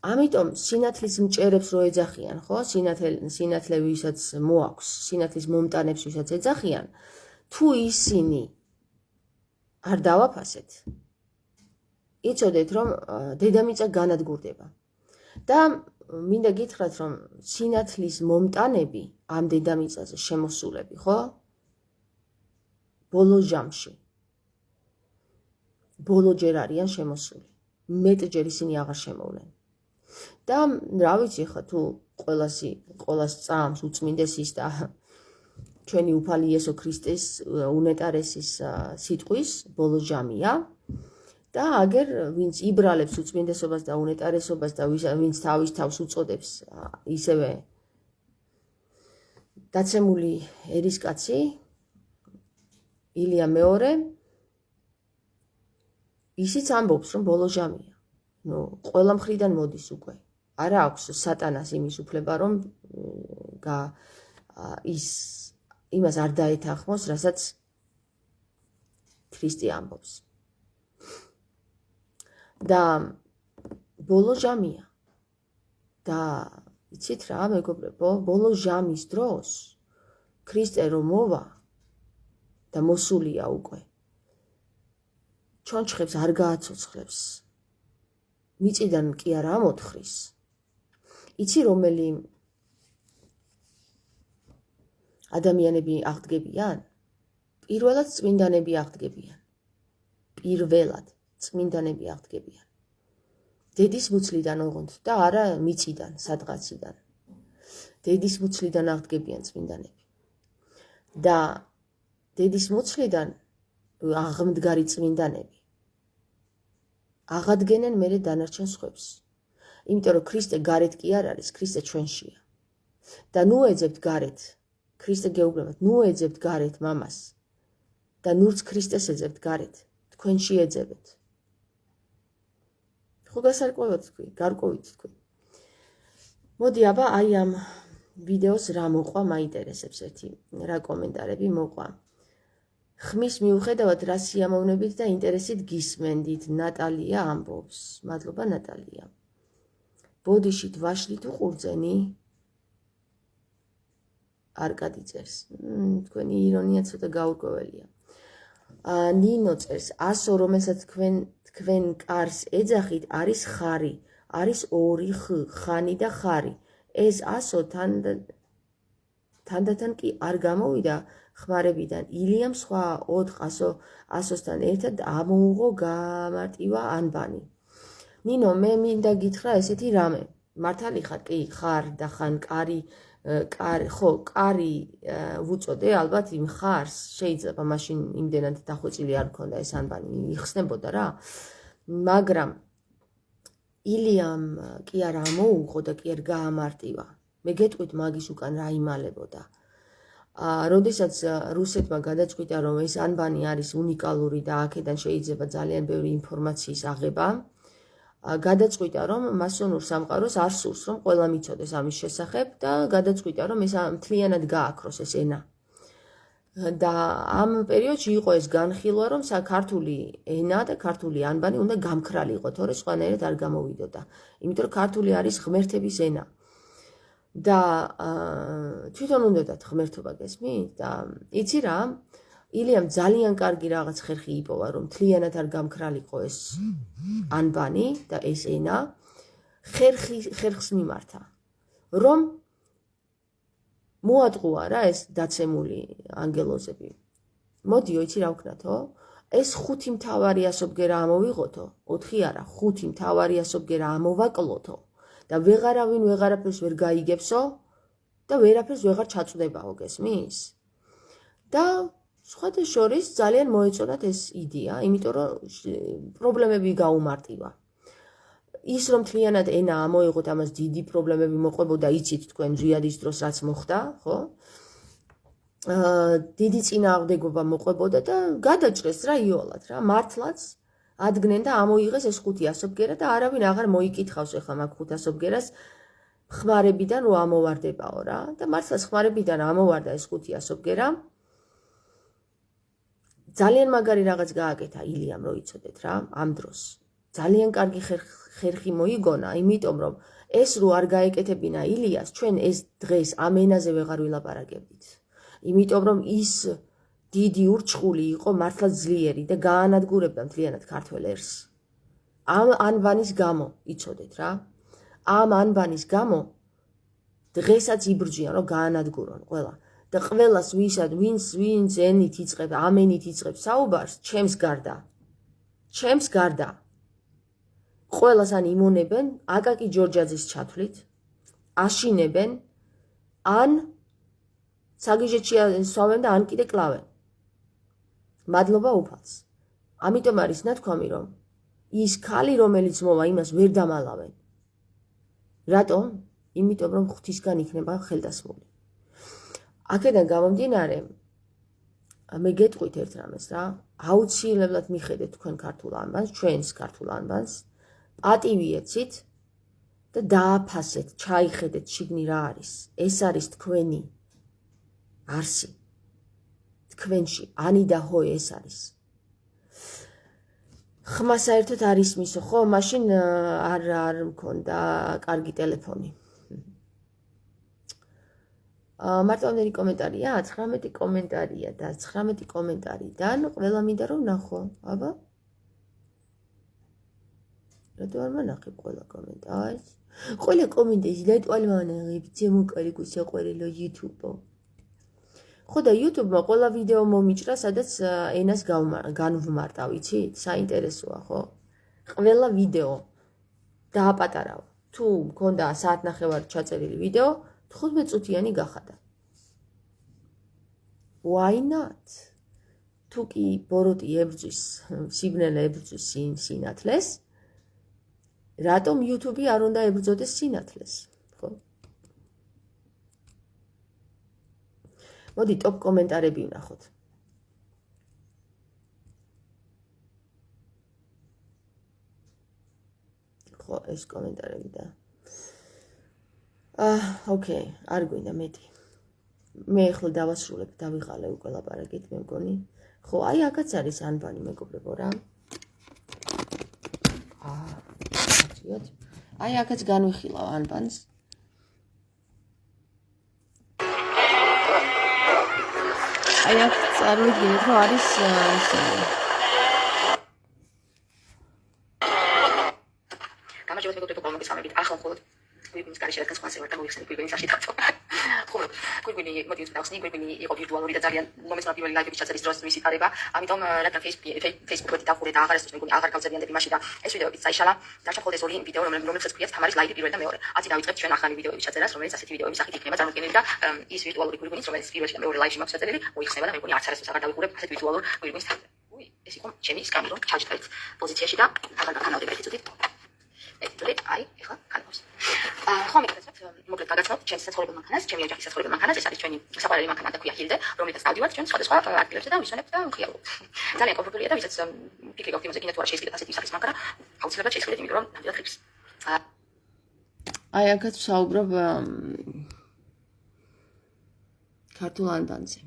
A: ამიტომ სინათლის მჭერებს რო ეძახიან, ხო? სინათლე ვისაც მოაქვს, სინათლის მომტანებს ვისაც ეძახიან, თუ ისინი არ დავაფასეთ, იცოდეთ, რომ დედამიწა განადგურდება. და მინდა გითხრათ, რომ სინათლის მომტანები ამ დედამიწაზე შემოსულები, ხო? ბოლო ჟამში. ბოლოჯერ არიან შემოსული. მეტჯერ ისინი აღარ შემოვლენ. და რა ვიცი ხა თუ ყოველას წამს უწმინდესის და ჩვენი უფალი იესო ქრისტეს უნეტარესის სიტყვის ბოლო ჟამია და აგერ ვინც იბრალებს უწმინდესობას და უნეტარესობას და ვინც თავის თავს უწოდებს ისევე დაცემული ერისკაცი ილია მეორე ისიც ამბობს რომ ბოლო ჟამია. ნუ ყველა მხრიდან მოდის უკვე. არა აქვს სატანას იმის უფლება, რომ იმას არ დაეთანხმოს, რასაც ქრისტე ამბობს. და ბოლო ჟამია. და იცით რა, მეგობრებო, ბოლო ჟამის დროს ქრისტე რომ მოვა და მოსულია უკვე. ჩონჩხებს არ გააცოცხლებს. მიწიდან კი არ ამოთხრის. იცი რომელი ადამიანები აღდგებიან? პირველად წმინდანები აღდგებიან. პირველად წმინდანები აღდგებიან. დედის მუცლიდან ოღონდ და არა მიწიდან, სადღაციდან. დედის მუცლიდან აღდგებიან წმინდანები. და დედის მუცლიდან აღმდგარი წმინდანები აღადგენენ მერე დანარჩენ სხვებს. იმიტომ რომ ქრისტე გარეთ კი არ არის, ქრისტე ჩვენშია. და ნუ ეძებთ გარეთ, ქრისტე გეუბნებათ, ნუ ეძებთ გარეთ მამას. და ნურც ქრისტეს ეძებთ გარეთ, თქვენში ეძებეთ. ხო გასარკვევად თქვი, გარკვევით თქვი. მოდი აბა აი ამ ვიდეოს რა მოყვა, მაინტერესებს ერთი რა კომენტარები მოყვა. ხმის მიუხედავად რა სიამოვნებით და ინტერესით გისმენდით, ნატალია ამბობს. მადლობა ნატალია. ბოდიშით ვაშლით უყურძენი? არკადი წერს. თქვენი ირონია ცოტა გაურკვეველია. ნინო წერს, 100 რომელსაც თქვენ კარს ეძახით არის ხარი, არის 2 ხანი და ხარი. ეს 100 თანდათან კი არ გამოვიდა ხმარებიდან. ილიამ სხვა 4 100-სთან ერთად ამოუღო გამარტივა ანბანი. ნინო, მე მინდა გითხრა ესეთი რამე. მართალი ხარ, კი, ხარ და ხან კარი, ხო, კარი ვუწოდე, ალბათ იმ ხარს შეიძლება მაშინ იმდენად დახვეწილი არ მქონდა ეს ანბანი, იხსნებოდა რა. მაგრამ ილიამ კი არ ამოუღო და კი არ გაამარტივა. მე გეტყვით მაგის უკან რა იმალებოდა. როდესაც რუსეთმა გადაწყვიტა, რომ ეს ანბანი არის უნიკალური და აქედან შეიძლება ძალიან ბევრი ინფორმაციის აღება, გადაწყვიტა, რომ მასონურ სამყაროს არ სურს, რომ ყველა მიცოდეს ამის შესახებ და გადაწყვიტა, რომ ეს მთლიანად გააქროს ეს ენა. და ამ პერიოდში იყო ეს განხილვა, რომ ქართული ენა და ქართული ანბანი უნდა გამქრალიყო, თორე სხვანაირად არ გამოვიდოდა. იმიტომ რომ ქართული არის ღმერთების ენა. და თვითონ უნდათ ღმერთობა გესმით? და იცი რა, ილიამ ძალიან კარგი რაღაც ხერხი იპოვა, რომ მთლიანად არ გამქრალიყო ეს ანბანი და ეს ენა, ხერხს მიმართა, რომ მოატყუა რა ეს დაცემული ანგელოზები. მოდიო, იცი რა ვქნათო? ეს 5 მთავარი ასობგერა ამოვიღოთო, 4 არა, 5 მთავარი ასობგერა ამოვაკლოთო და ვეღარავინ ვეღარაფერს ვერ გაიგებსო და ვერაფერს ვეღარ ჩაწვდებაო, გესმის? და სხვათა შორის ძალიან მოეწონათ ეს იდეა, იმიტომ რომ პრობლემები გაუმარტივა. ის რომ მთლიანად ენა ამოიღოთ, ამას დიდი პრობლემები მოყვებოდა, იცით თქვენ ზვიადის დროს რაც მოხდა, ხო? დიდი წინააღმდეგობა მოყვებოდა და გადაჭრეს რა იოლად რა, მართლაც ადგნენ და ამოიღეს ეს 5 ასობგერა და არავინ აღარ მოიკითხავს ახლა მაგ 5 ასობგერას ხმარებიდან რო ამოვარდებაო რა და მართლაც ხმარებიდან ამოვარდა ეს 5 ასობგერა. ძალიან მაგარი რაღაც გააკეთა ილიამ რო იცოდეთ რა ამ დროს. ძალიან კარგი ხერხი მოიგონა, იმიტომ რომ ეს რო არ გაეკეთებინა ილიას, ჩვენ ეს დღეს ამ ენაზე ვეღარ ვილაპარაკებდით. იმიტომ რომ ის დიდი ურჩხული იყო მართლა ძლიერი და გაანადგურებდა მთლიანად ქართველ ერს. ამ ანბანის გამო იცოდეთ რა. ამ ანბანის გამო დღესაც იბრძვიან რომ გაანადგურონ ყველა. და ყველას ვინც ენით იწყებს, ამენით იწყებს საუბარს, ჩემს გარდა. ყველას ან იმონებენ აკაკი ჯორჯაძის ჩათვლით, აშინებენ, ან საგიჟეთში სვავენ და ან კიდე კლავენ. მადლობა უფალს. ამიტომ არის ნათქვამი, რომ ის ქალი, რომელიც მოვა, იმას ვერ დამალავენ. რატომ? იმიტომ რომ ღვთისგან იქნება ხელდასმული. აქედან გამომდინარე, მე გეტყვით ერთ რამეს რა, აუცილებლად მიხედეთ თქვენ ქართულ ანბანს, ჩვენს ქართულ ანბანს, პატივი ეცით და დააფასეთ, ჩაიხედეთ შიგნი რა არის. ეს არის თქვენი არსი. თქვენში ანი და ჰოი ეს არის. ხმა საერთოდ არ ისმისო, ხო, მაშინ არ მქონდა კარგი ტელეფონი. მარტივი კომენტარია, 19 კომენტარია და 19 კომენტარიდან ყველა მინდა რომ ნახო, აბა. რატო არ მანახებ ყველა კომენტარს? ყველა კომენტარი ლეტვალმანაღებ, ძემო კარგი საყვარელო YouTube-ო. ხო და YouTube-მა ყველა ვიდეო მომიჭრა, სადაც ენას განვმარტა, ვიცით? საინტერესოა, ხო? ყველა ვიდეო დააპატარავ. თუ მქონდა საათნახევარი ჩაწერილი ვიდეო, 15 წუთიანი გახადა. Why not? თუ კი ბოროტი ებრძვის, სიბნელე ებრძვის სინათლეს, რატომ YouTube-ი არ უნდა ებრძოდეს სინათლეს, ხო? მოდი ტოპ კომენტარები ვნახოთ. ხო, ეს კომენტარები და ოკეი, არ გვინდა მეტი. მე ახლა დავასრულებ, დავიღალე უკვე ლაპარაკით, მე მგონი. ხო, აი აქაც არის ანბანი, მეგობრებო რა. აი აქაც განვიხილავ ანბანს. აი აქ წარმოიდგინეთ, რომ არის
B: გამარჯობა მეგობრებო, მოგესალმებით. ახლა მხოლოდ გვირგვინის გარეშე რადგან სხვა სერვერთან მოიხსენე გვირგვინის არში დავწო. ხო, გვირგვინი მოდი დავხსნი, გვირგვინი იყო ვირტუალური და ძალიან მომეცნო პირველი ლაივების ჩაწერის დროს მისიფარება. ამიტომ რადგან Facebook-ით დავხურე და აღარ ესწრებს მეგონი აღარ გავზარდიანდები მაშინ და ეს ვიდეოებიც წაიშალა. დარჩა მხოლოდ ეს ორი ვიდეო, რომელსაც ქვიათ თამარის ლაივი პირველი და მეორე. აცი დავიწყებთ ჩვენ ახალი ვიდეოების ჩაწერას, რომელიც ასეთი ვიდეოების სახით იქნება წარმოდგენილი და ის ვირტუალური გვირგვინის, რომელიც პირველში და მეორე ლაივში მაქვს ჩაწერილი, მოიხსნება და მეგონი არც არასდროს აღარ დავიხურებ ასეთ ვირტუალურ გვირგვინის თავზე. ეს იყო ჩემი სკამი, რომ ჩაჯდეთ პოზიციაში და აღარ განავდები ერთი წუთით. აი, ეხლა განავს. ხო, მეკითხეთ, მოკლედ გაგაცნობთ ჩემს საცხოვრებელ მანქანას, ჩემი ოჯახის საცხოვრებელ მანქანას, ეს არის ჩვენი საყვარელი მანქანა და ქვია ჰილდე, რომელსაც დავდივართ ჩვენ სხვადასხვა ადგილებზე და ვისვენებთ და ვხიარულობთ. ძალიან კომფორტულია და ვისაც ფიქრი გაქვთ იმაზე, კიდე თუ არ შეისყიდეთ ასეთი სახის მანქანა, აუცილებლად შეისყიდეთ, იმიტომ რომ ნამდვილად ხიბს.
A: აი აქაც ვსაუბრობ ქართულ ანბანზე.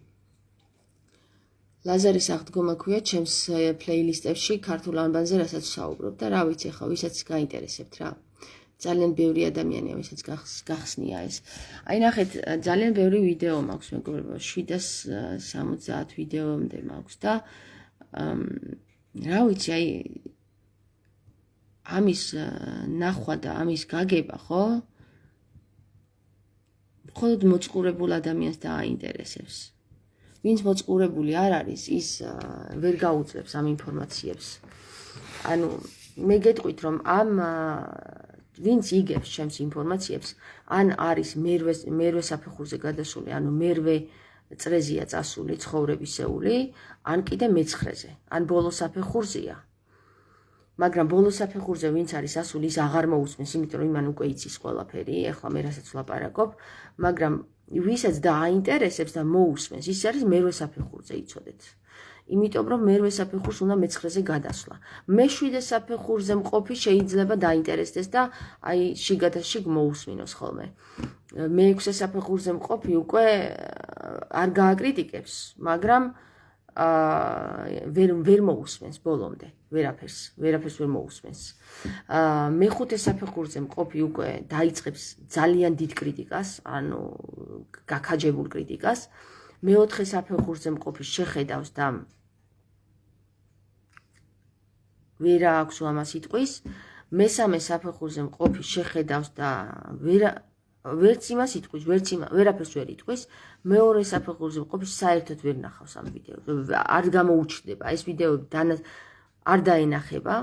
A: ლაზარის აღდგომა ქვია ჩემს პლეილისტებში ქართულ ანბანზე, რასაც ვსაუბრობ და რა ვიცი ახლა ვისაც გაინტერესებთ რა. ძალიან ბევრი ადამიანია, ვისაც გახსნია ეს. აი ნახეთ, ძალიან ბევრი ვიდეო მაქვს, მეგობრებო, 770 ვიდეომდე მაქვს და რა ვიცი, აი ამის ნახვა და ამის გაგება, ხო? მხოლოდ მოწყურებულ ადამიანს დააინტერესებს. ვინც მოწყურებული არ არის, ის ვერ გაუძლებს ამ ინფორმაციებს. ანუ მე გეტყვით, რომ ამ ვინც იგებს ჩემს ინფორმაციებს, ან არის მერვე საფეხურზე გადასული, ანუ მერვე წრეზეა წასული ცხოვრებისეული, ან კიდე მეცხრეზე, ან ბოლო საფეხურზეა. მაგრამ ბოლო საფეხურზე ვინც არის ასული, ის აღარ მოусმენს, იმიტომ რომ იმან უკვე იცის ყველაფერი, ეხლა მე რასაც ვლაპარაკობ, მაგრამ ვისაც დააინტერესებს და მოусმენს, ის არის მერვე საფეხურზე, იცოდეთ. იმიტომ რომ მერვე საფეხურს უნდა მეცხრეზე გადასვლა. მეშვიდე საფეხურზე მყოფი შეიძლება დაინტერესდეს და აი შიგადაშიგ მოусმინოს ხოლმე. მეექვსე საფეხურზე მყოფი უკვე არ გააკრიტიკებს, მაგრამ ვერ მოусმენს ბოლომდე, ვერაფერს ვერ მოусმენს. მეხუთე საფეხურზე მყოფი უკვე დაიწყებს ძალიან დიდ კრიტიკას, ანუ გაქაჯებულ კრიტიკას. მეოთხე საფეხურზე მყოფი შეხედავს და ვერ აქვს ამას იტყვის. მესამე საფეხურზე მყოფი შეხედავს და ვერც იმას იტყვის, ვერაფერს ვერ იტყვის. მეორე საფეხურზე მყოფი საერთოდ ვერ ნახავს ამ ვიდეოს. არ გამოუჩნდება ეს ვიდეოები არ დაენახება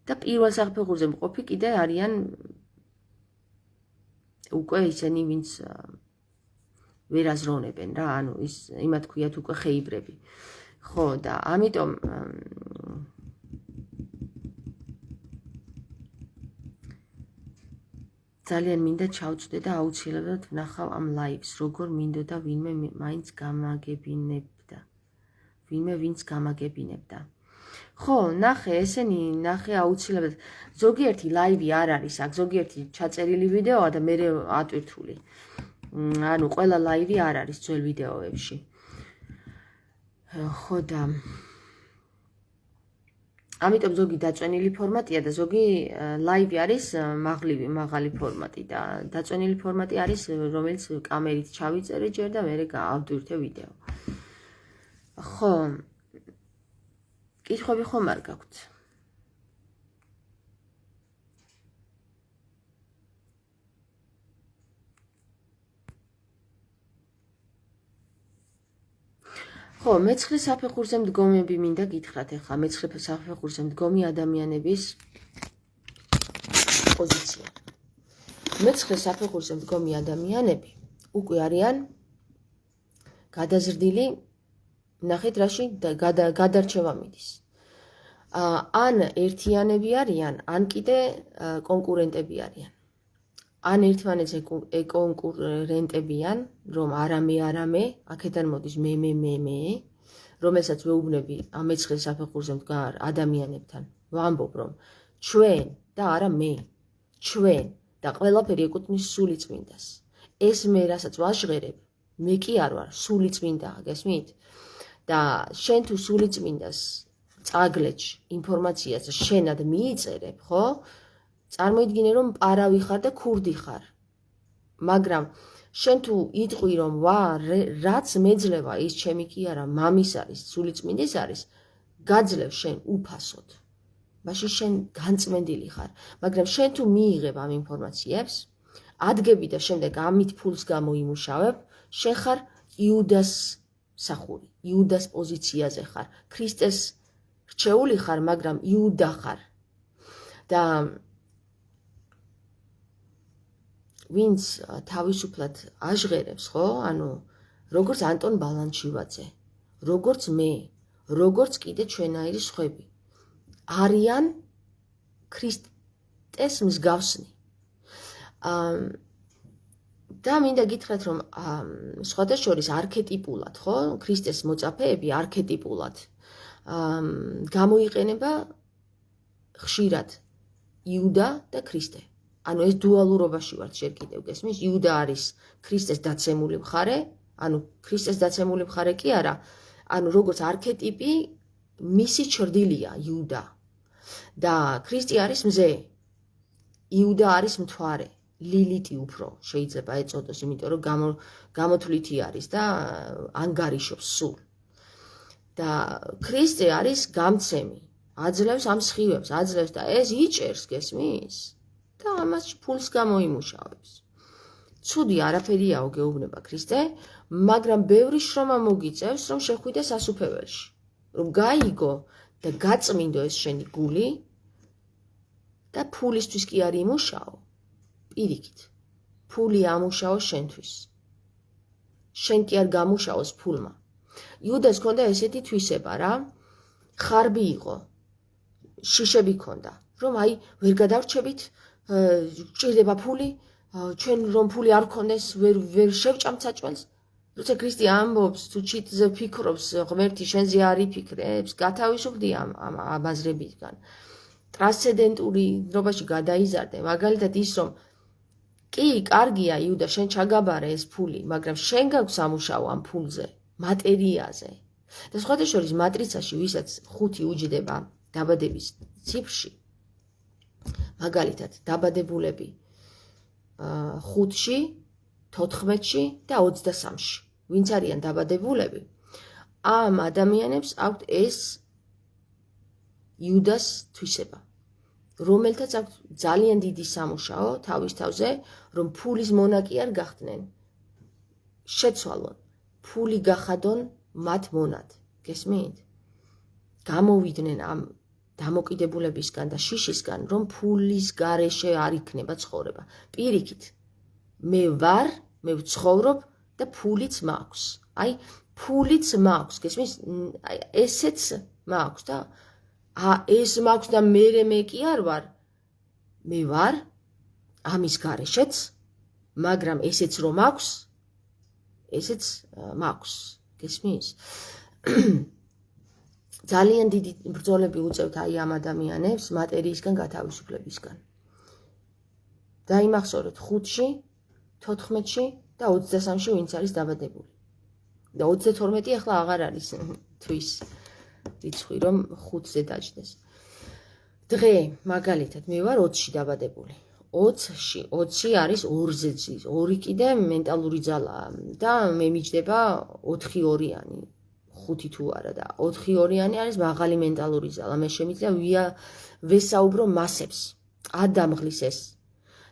A: და პირველ საფეხურზე მყოფი კიდე არიან უკვე ისინი, ვინც ვერ აზროვნებენ რა, ანუ ის იმათ ქვიათ უკვე ხეიბრები. ხო, და ამიტომ ძალიან მინდა ჩავწვდე და აუცილებლად ვნახავ ამ ლაივს, როგორ მინდოდა ვინმე ვინც გამაგებინებდა. ხო, ნახე, ესენი ნახე აუცილებლად. ზოგიერთი ლაივი არ არის აქ, ზოგიერთი ჩაწერილი ვიდეოა და მე ატვირთული. ანუ ყველა ლაივი არ არის ძველ ვიდეოებში. ხო და ამიტომ ზოგი დაწვენილი ფორმატია და ზოგი ლაივი არის მაღალი ფორმატი და დაწვენილი ფორმატი არის, რომელიც კამერით ჩავიწერე ჯერ და მე ავტვირთე ვიდეო. ხო, კითხვები ხომ არ გაქვთ? ხო, მეცხრე საფეხურზე მდგომები მინდა გითხრათ ახლა, მეცხრე საფეხურზე მდგომი ადამიანების პოზიცია. მეცხრე საფეხურზე მდგომი ადამიანები უკვე არიან გადაზრდილი, ნახეთ რაში გადარჩევა მიდის. ან ერთიანები არიან, ან კიდე კონკურენტები არიან. ან ერთმანეთს ეკონკურენტებიან, რომ არამე, აქედან მოდის მე, რომელსაც ვეუბნები ამ მეცხრე საფეხურზე მდგარ ადამიანებთან, ვამბობ, რომ ჩვენ და არა მე, ჩვენ და ყველაფერი ეკუთვნის სულიწმინდას. ეს მე, რასაც ვაჟღერებ, მე კი არ ვარ, სულიწმინდაა, გესმით? და შენ თუ სულიწმინდას წაგლეჯ ინფორმაციას შენად მიიწერებ, ხო? წარმოიდგინე, რომ პარავი ხარ და ქურდი ხარ. მაგრამ შენ თუ იტყვი, რომ რაც მეძლევა ის ჩემი კი არა, მამის არის, სულიწმინდის არის, გაძლევ შენ უფასოდ. მაშინ შენ განწმენდილი ხარ. მაგრამ შენ თუ მიიღებ ამ ინფორმაციებს, ადგები და შემდეგ ამით ფულს გამოიმუშავებ, შენ ხარ იუდას სახური, იუდას პოზიციაზე ხარ. ქრისტეს რჩეული ხარ, მაგრამ იუდა ხარ. და ვინც თავისუფლად აჟღერებს, ხო? ანუ როგორც ანტონ ბალანჩივაძე, როგორც მე, როგორც კიდე ჩვენაირი სხვები, არიან ქრისტეს მსგავსნი. და მინდა გითხრათ, რომ სხვათა შორის არქეტიპულად, ხო? ქრისტეს მოწაფეები არქეტიპულად გამოიყენება ხშირად იუდა და ქრისტე. ანუ ეს დუალურობაში ვართ შენ კიდევ, გესმის? იუდა არის ქრისტეს დაცემული მხარე, ანუ ქრისტეს დაცემული მხარე კი არა, ანუ როგორც არქეტიპი მისი ჩრდილია იუდა. და ქრისტე არის მზე, იუდა არის მთვარე, ლილიტი უფრო შეიძლება ეწოდოს, იმიტომ რომ გამოთვლითი არის და ანგარიშობს სულ. და ქრისტე არის გამცემი, აძლევს ამ სხივებს, აძლევს და ეს იჭერს, გესმის? და ამას ფულს გამოიმუშავებს. ცუდი არაფერიაო გეუბნება ქრისტე, მაგრამ ბევრი შრომა მოგიწევს, რომ შეხვიდე სასუფეველში, რომ გაიგო და გაწმინდო ეს შენი გული და ფულისთვის კი არ იმუშაო, პირიქით, ფული ამუშაო შენთვის. შენ კი არ გამუშაოს ფულმა. იუდას ჰქონდა ესეთი თვისება რა, ხარბი იყო, შიშები ჰქონდა, რომ აი ვერ გადავრჩებით, ჭირდება ფული, ჩვენ რომ ფული არ გქონდეს, ვერ შევჭამთ საჭმელს. როცა ქრისტე ამბობს, თუ ჩიტზე ფიქრობს, ღმერთი შენზე არ იფიქრებს, გათავისუფლდი ამ აბაზრებისგან. ტრანსცენდენტური დრობაში გადაიზარდე, მაგალითად ის, რომ კი, კარგია იუდა, შენ ჩაგაბარე ეს ფული, მაგრამ შენ გაქვს სამუშაო ამ ფულზე, მატერიაზე. და სხვათა შორის მატრიცაში, ვისაც 5 უჯდება დაბადების ციფრში, მაგალითად, დაბადებულები 5-ში, 14-ში და 23-ში, ვინც არიან დაბადებულები, ამ ადამიანებს აქვთ ეს იუდას თვისება, რომელთაც აქვთ ძალიან დიდი სამუშაო თავის თავზე, რომ ფულის მონა კი არ გახდნენ, შეცვალონ, ფული გახადონ მათ მონად, გესმით? გამოვიდნენ ამ დამოკიდებულებისგან და შიშისგან, რომ ფულის გარეშე არ იქნება ცხოვრება. პირიქით, მე ვარ, მე ვცხოვრობ და ფულიც მაქვს. აი, ფულიც მაქვს, გესმის? ესეც მაქვს და ეს მაქვს და მე კი არ ვარ. მე ვარ ამის გარეშეც, მაგრამ ესეც რომ მაქვს, ესეც მაქვს, გესმის? ძალიან დიდი ბრძოლები უწევთ აი ამ ადამიანებს მატერიისგან გათავისუფლებისგან. დაიმახსოვრეთ 5-ში, 14-ში და 23-ში ვინც არის დაბადებული. და 32 ახლა აღარ არის თვის რიცხვი, რომ 5-ზე დაჯდეს. დღე, მაგალითად, მე ვარ 20-ში დაბადებული. 20 არის 2-ზე ძის, 2 კიდე მენტალური ძალაა და მე მიჯდება 4-2-იანი. 5 თუ არა და 4-2-იანი არის მაღალი მენტალური ძალა. მე შემიძლია ვესაუბრო მასებს, ადამღლის ეს.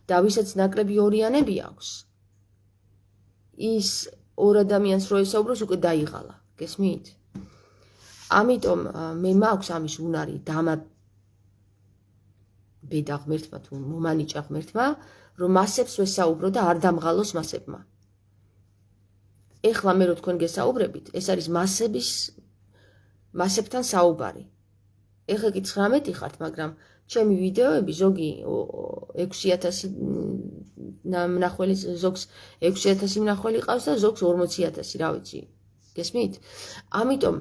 A: და ვისაც ნაკლები ორიანები აქვს, ის ორ ადამიანს რო ესაუბროს უკვე დაიღალა, გესმით? ამიტომ მე მაქვს ამის უნარი ბედა ღმერთმა თუ მომანიჭა ღმერთმა, რომ მასებს ვესაუბრო და არ დამღალოს მასებმა. ეხლა მე რო თქვენ გესაუბრებით, ეს არის მასებთან საუბარი. ეხლა კი 19 ხართ, მაგრამ ჩემი ვიდეოები ზოგი 6000 მნახველი, ზოგს 6000 მნახველი ყავს და ზოგს 40000, რა ვიცი. გესმით? ამიტომ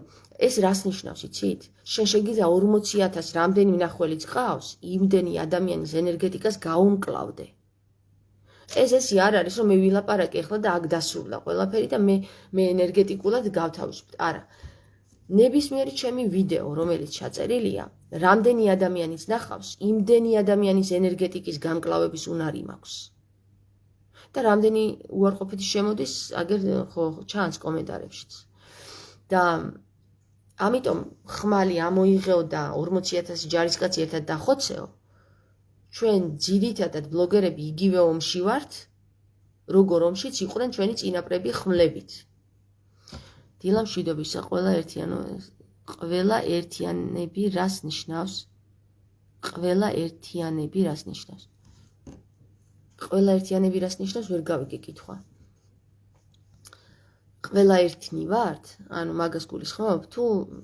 A: ეს რას ნიშნავს, იცით? შენ შეგიძლია 40000 რამდენი მნახველიც ყავს, იმდენი ადამიანის ენერგეტიკას გაუმკლავდე. ეს არ არის, რომ მე ვილაპარაკე ახლა და აქ დასრულდა ყველაფერი და მე ენერგეტიკულად გავთავისუფლდი. არა. ნებისმიერი ჩემი ვიდეო, რომელიც ჩაწერილია, რამდენი ადამიანიც ნახავს, იმდენი ადამიანის ენერგეტიკის გამკლავების უნარი მაქვს. და რამდენი უარყოფითი შემოდის, აგერ ხო ჩანს კომენტარებშიც. და ამიტომ ხმალი ამოიღეო და 40000 ჯარისკაცი ერთად დახოცეო. ჩვენ ძირითადად ბლოგერები იგივე ომში ვართ, როგორ ომშიც იყვნენ ჩვენი წინაპრები ხმლებით. დილა მშვიდობისა, ყველა ერთიანები რას ნიშნავს? ყველა ერთიანები რას ნიშნავს? ყველა ერთიანები რას ნიშნავს, ვერ გავიგე კითხვა. ყველა ერთნი ვართ? ანუ მაგას გულისხმობ? თუ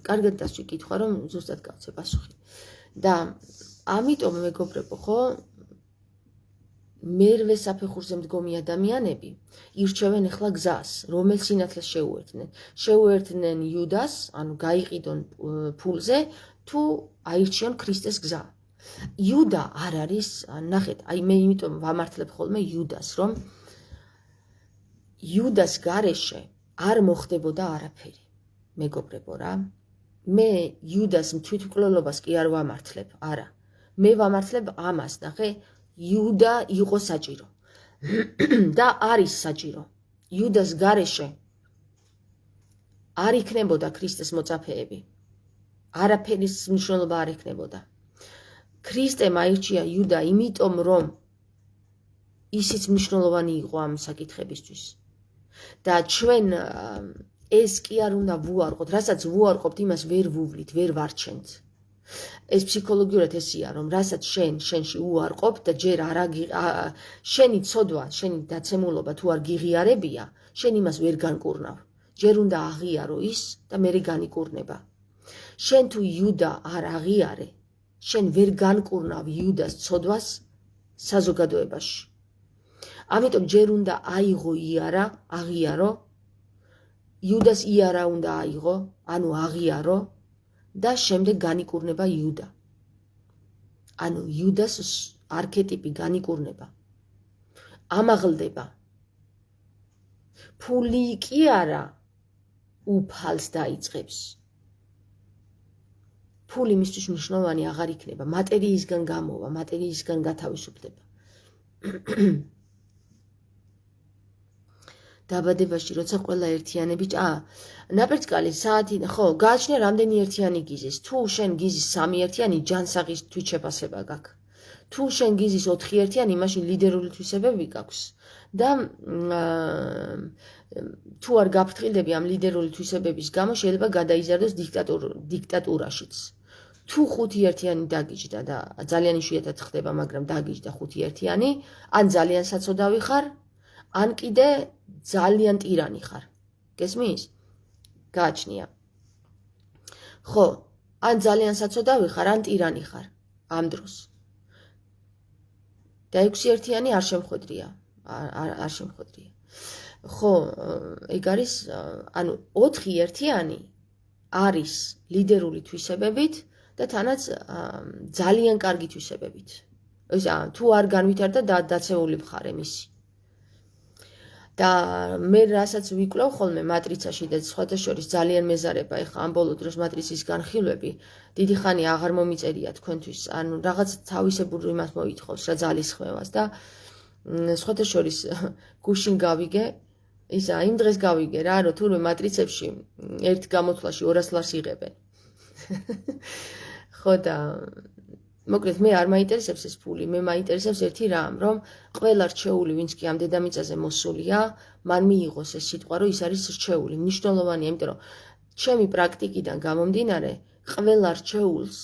A: კარგად დასვი კითხვა, რომ ზუსტად გავცე პასუხი. და ამიტომ მეგობრებო, ხო, მერვე საფეხურზე მდგომი ადამიანები ირჩევენ ახლა გზას, რომელ სინათლეს შეუერთდნენ. შეუერთდნენ იუდას, ანუ გაიყიდონ ფულზე, თუ აირჩიონ ქრისტეს გზა. იუდა არ არის, ნახეთ, აი მე იმიტომ ვამართლებ ხოლმე იუდას, რომ იუდას გარეშე არ მოხდებოდა არაფერი. მეგობრებო რა, მე იუდას თვითმკვლელობას კი არ ვამართლებ, არა. მე ვამართლებ ამას, ნახე, იუდა იყო საჭირო და არის საჭირო. იუდას გარეშე არ იქნებოდა ქრისტეს მოწაფეები. არაფერის მნიშვნელობა არ ექნებოდა. ქრისტემ აირჩია იუდა იმიტომ, რომ ისიც მნიშვნელოვანი იყო ამ საკითხებისთვის. და ჩვენ ეს კი არ უნდა ვუარყოთ, რასაც ვუარყოფთ, იმას ვერ ვუვლით, ვერ ვარჩენთ. ეს ფსიქოლოგიურად ესია, რომ რასაც შენში უარყოფ და ჯერ შენი ცოდვა, შენი დაცემულობა თუ არ გიღიარებია, შენ იმას ვერ განკურნავ. ჯერ უნდა აღიარო ის და მერე განიკურნება. შენ თუ იუდა არ აღიარე, შენ ვერ განკურნავ იუდას ცოდვას საზოგადოებაში. ამიტომ ჯერ უნდა აიღო იარა, აღიარო, იუდას იარა უნდა აიღო, ანუ აღიარო და შემდეგ განიკურნება იუდა. ანუ იუდას არქეტიპი განიკურნება. ამაღლდება. ფული კი არა უფალს დაიწყებს. ფული მისთვის მნიშვნელოვანი აღარ იქნება, მატერიისგან გამოვა, მატერიისგან გათავისუფლება. დაბადებაში როცა ყველა ერთიანები ნაპერწკალი საათი, ხო, გააჩნია რამდენი ერთიანი გიზის. თუ შენ გიზის 3 ერთიანი, ჯანსაღის თვითშეფასება გაქვს. თუ შენ გიზის 4 ერთიანი, მაშინ ლიდერული თვისებები გაქვს. და თუ არ გაფრთხილდები ამ ლიდერული თვისებების გამო, შეიძლება გადაიზარდოს დიქტატურაშიც. თუ 5 ერთიანი დაგიჯდა და ძალიან იშვიათად ხდება, მაგრამ დაგიჯდა 5 ერთიანი, ან ძალიან საცოდავი ხარ, ან კიდე ძალიან ტირანი ხარ. გესმის? გააჩნია. ხო, ან ძალიან საცოდავი ხარ, ან ტირანი ხარ ამ დროს. და 6 ერთიანი არ შემხვედრია. არ შემხვედრია. ხო, ეგ არის, ანუ 4 ერთიანი არის ლიდერული თვისებებით და თანაც ძალიან კარგი თვისებებით. თუ არ განვითარდა და დაცეული მხარე მისი. და მე რასაც ვიკვლევ ხოლმე მატრიცაში და სხვათა შორის ძალიან მეზარება ეხა ამ ბოლო დროს მატრიცის განხილვები, დიდი ხანი აღარ მომიწერია თქვენთვის, ანუ რაღაც თავისებურ იმას მოითხოვს რა ძალისხმევას და სხვათა შორის გუშინ გავიგე, ისა იმ დღეს გავიგე რა, რომ თურმე მატრიცებში ერთ გამოთვლაში 200 ლარს იღებენ. ხო და მოკლედ მე არ მაინტერესებს ეს ფული, მე მაინტერესებს ერთი რამ, რომ ყველა რჩეული, ვინც კი ამ დედამიწაზე მოსულია, მან მიიღოს ეს სიტყვა, რომ ის არის რჩეული, მნიშვნელოვანია, იმიტომ რომ ჩემი პრაქტიკიდან გამომდინარე, ყველა რჩეულს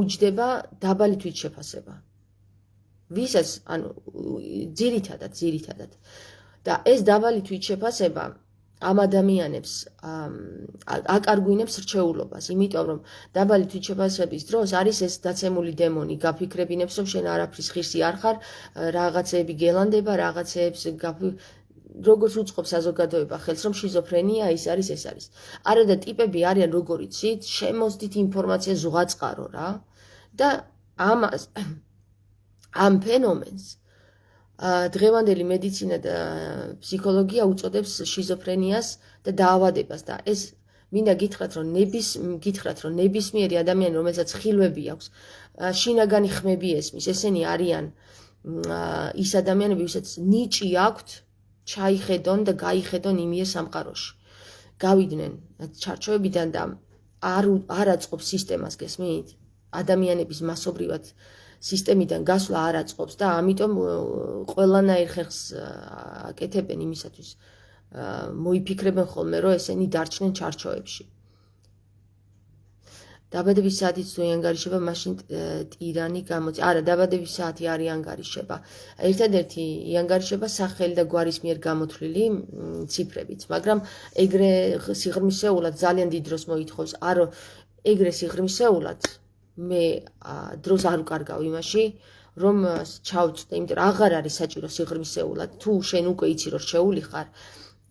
A: უჯდება დაბალი თვითშეფასება. ვისაც, ანუ ძირითადად. და ეს დაბალი თვითშეფასება ამ ადამიანებს აკარგვინებს რჩეულობას, იმიტომ რომ დაბალი თვითშეფასების დროს არის ეს დაცემული დემონი, გაფიქრებინებს, რომ შენ არაფრის ღირსი არ ხარ, რაღაცეები გელანდება, რაღაცეებს როგორც უწყობს საზოგადოება ხელს, რომ შიზოფრენია ის არის. არა და ტიპები არიან როგორ იცით, შემოსდით ინფორმაცია ზღვაწყარო რა და ამ ფენომენს დღევანდელი მედიცინა და ფსიქოლოგია უწოდებს შიზოფრენიას და დაავადებას და ეს მინდა გითხრათ, რომ ნებისმიერი ადამიანი, რომელსაც ხილვები აქვს, შინაგანი ხმები ესმის, ესენი არიან ის ადამიანები, ვისაც ნიჭი აქვთ ჩაიხედონ და გაიხედონ იმიერ სამყაროში. გავიდნენ ჩარჩოებიდან და არ აწყობს სისტემას, გესმით? ადამიანების მასობრივად სისტემიდან გასვლა არ აწყობს და ამიტომ ყველანაირ ხერხს აკეთებენ იმისათვის, მოიფიქრებენ ხოლმე, რომ ესენი დარჩნენ ჩარჩოებში. დაბადების საათით თუ იანგარიშება, მაშინ ტირანი გამოწი. არა, დაბადების საათი არ იანგარიშება. ერთადერთი იანგარიშება სახელი და გვარის მიერ გამოთვლილი ციფრებით, მაგრამ ეგრე სიღრმისეულად ძალიან დიდ დროს მოითხოვს. ეგრე სიღრმისეულად მე დროს არ უკარგავ იმაში, რომ ჩავწვდე, იმიტომ რომ აღარ არის საჭირო სიღრმისეულად. თუ შენ უკვე იცი რომ რჩეული ხარ,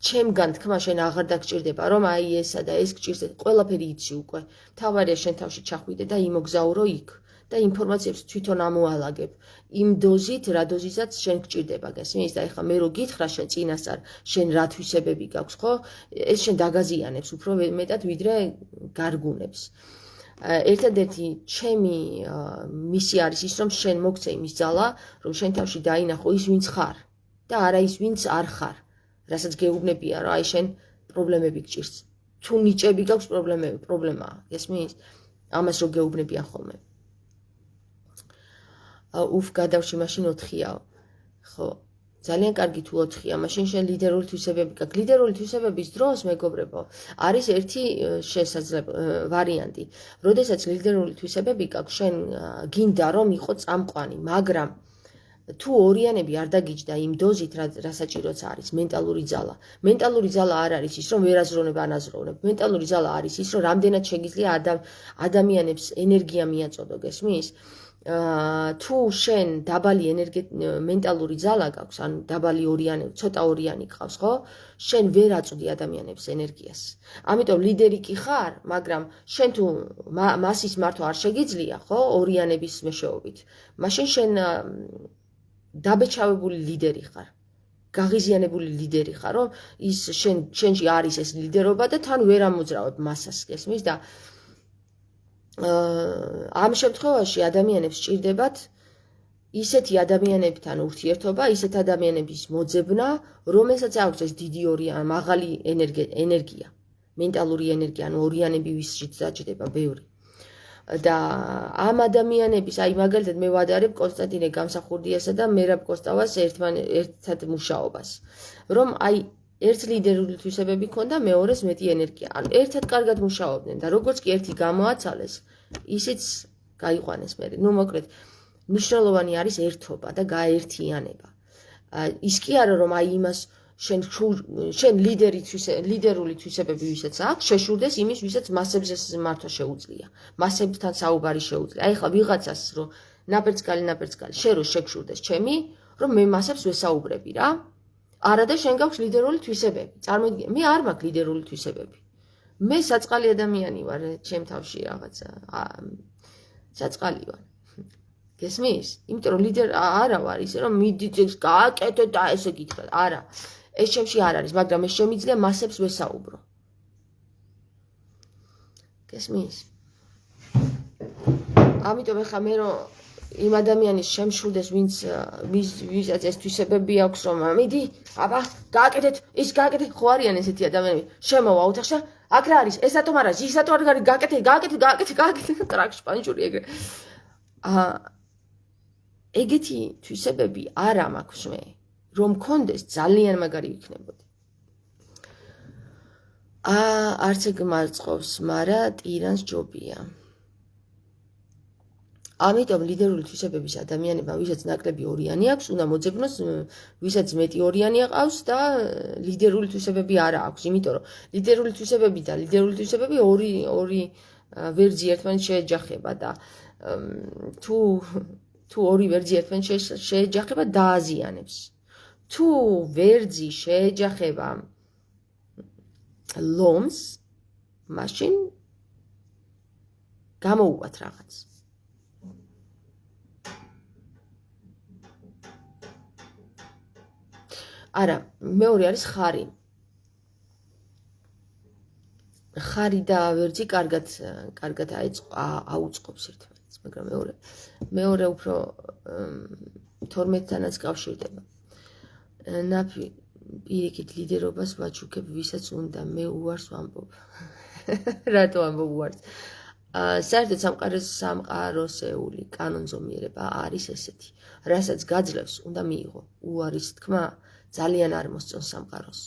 A: ჩემგან თქმა შენ აღარ დაგჭირდება, რომ აი ესა და ეს გჭირს, ყველაფერი იცი უკვე. თავარია შენ თავში ჩახვიდე და იმოგზაურო იქ და ინფორმაციებს თვითონ ამოალაგებ. იმ დოზით, რა დოზითაც შენ გჭირდება, გესმის? და ეხლა მე რო გითხრა შენ წინასწარ, შენ რა თვისებები გაქვს, ხო? ეს შენ დაგაზიანებს უფრო მეტად ვიდრე გარგუნებს. ერთადერთი ჩემი მისია არის ის, რომ შენ მოგცე იმის ძალა, რომ შენ თავში დაინახო ის, ვინც ხარ და არა ის, ვინც არ ხარ. რასაც გეუბნებია, რომ აი შენ პრობლემები გჭირს. თუ ნიჭები გაქვს პრობლემაა, გესმის? ამას რო გეუბნებიან ხოლმე. გადავში მაშინ 4-იაო. ხო, ძალიან კარგი თუ 4-ია, მაშინ შენ ლიდერული თვისებები გაქვს. ლიდერული თვისებების დროს, მეგობრებო, არის ერთი ვარიანტი. როდესაც ლიდერული თვისებები გაქვს, შენ გინდა რომ იყო წამყვანი, მაგრამ თუ ორიანები არ დაგიჯდა იმ დოზით, რასაჭიროც არის, მენტალური ძალა. მენტალური ძალა არ არის ის, რომ ვერ აზროვნებ, ანაზროვნებ. მენტალური ძალა არის ის, რომ რამდენად შეგიძლია ადამიანებს ენერგია მიაწოდო, გესმის? თუ შენ დაბალი მენტალური ძალა გაქვს, ან დაბალი ცოტა ორიანი გყავს, ხო? შენ ვერ აწვდი ადამიანებს ენერგიას. ამიტომ ლიდერი კი ხარ, მაგრამ შენ თუ მასის მართვა არ შეგიძლია, ხო, ორიანების მეშვეობით, მაშინ შენ დაბეჭავებული ლიდერი ხარ. გაღიზიანებული ლიდერი ხარ, რომ ის შენში არის ეს ლიდერობა და თან ვერ ამოძრავებ მასას, გესმის? და ამ შემთხვევაში ადამიანებს სჭირდებათ ისეთი ადამიანებთან ურთიერთობა, ისეთ ადამიანების მოძებნა, რომელსაც აქვს ეს დიდი მაღალი ენერგია, მენტალური ენერგია, ანუ ორიანები ვისშიც დაჯდება ბევრი. და ამ ადამიანების, აი მაგალითად მე ვადარებ კონსტანტინე გამსახურდიასა და მერაბ კოსტავას ერთად მუშაობას, რომ აი ერთ ლიდერული თვისებები ქონდა, მეორეს მეტი ენერგია. ანუ ერთად კარგად მუშაობდნენ და როგორც კი ერთი გამოაცალეს, ისიც გაიყვანეს მერე. ნუ მოკლედ, მნიშვნელოვანი არის ერთობა და გაერთიანება. ის კი არა რომ აი იმას შენ ლიდერული თვისებები ვისაც აქვს, შეშურდეს იმის, ვისაც მასებზე მართვა შეუძლია. მასებთან საუბარი შეუძლია. აი ხა ვიღაცას რომ ნაპერწკალი, შენ რო შეგშურდეს ჩემი, რომ მე მასებს ვესაუბრები რა. არა და შენ გაქვს ლიდერული თვისებები. წარმოგიდგენ, მე არ მაქვს ლიდერული თვისებები. მე საწყალი ადამიანი ვარ, ჩემ თავში რაღაცა საწყალი ვარ. გესმის? იმიტომ რომ ლიდერ არა ვარ, ისე რომ მიდიძებს, გააკეთე და ესე გითხრათ. არა. ეს ჩემში არ არის, მაგრამ ეს შემიძლია მასებს ვესაუბრო. გესმის? ამიტომ ეხლა მე რომ იმ ადამიანის შემშულდეს, ვისაც ეს თვისებები აქვს, რომ მიდი, აბა, გააკეთეთ, ის გააკეთეთ, ხო არიან ესეთი ადამიანები. შემოვა ოთახში, აქ რა არის? ეს რატომ არ არის? ის რატომ არ არის? გააკეთე, ტრაქში პანჯური ეგრე. ეგეთი თვისებები არა მაქვს მე. რომ მქონდეს ძალიან მაგარი იქნებოდი. არც ეგ მარწყობს, მაგრამ ტირანს ჯობია. ამიტომ ლიდერული თვისებების ადამიანებმა, ვისაც ნაკლები ორიანი აქვს, უნდა მოძებნოს, ვისაც მეტი ორიანი აყავს და ლიდერული თვისებები არა აქვს, იმიტომ რომ ლიდერული თვისებები და ლიდერული თვისებები ორი ვერძი ერთმანეთს შეეჯახება და თუ ორი ვერძი ერთმანეთს შეეჯახება, დააზიანებს. თუ ვერძი შეეჯახება ლომს, მაშინ გამოუვათ რაღაც. არა, მეორე არის ხარი. ხარი და ვერძი კარგად აუწყობს ერთმანეთს, მაგრამ მეორე უფრო 12-თანაც კავშირდება. ნაფი პირიქით ლიდერობას ვაჩუქებ, ვისაც უნდა, მე უარს ვამბობ. რატო ამბობ უარს? საერთოდ სამყაროსეული კანონზომიერება არის ესეთი, რასაც გაძლევს, უნდა მიიღო. უარის თქმა ძალიან არ მოსწონს სამყაროს.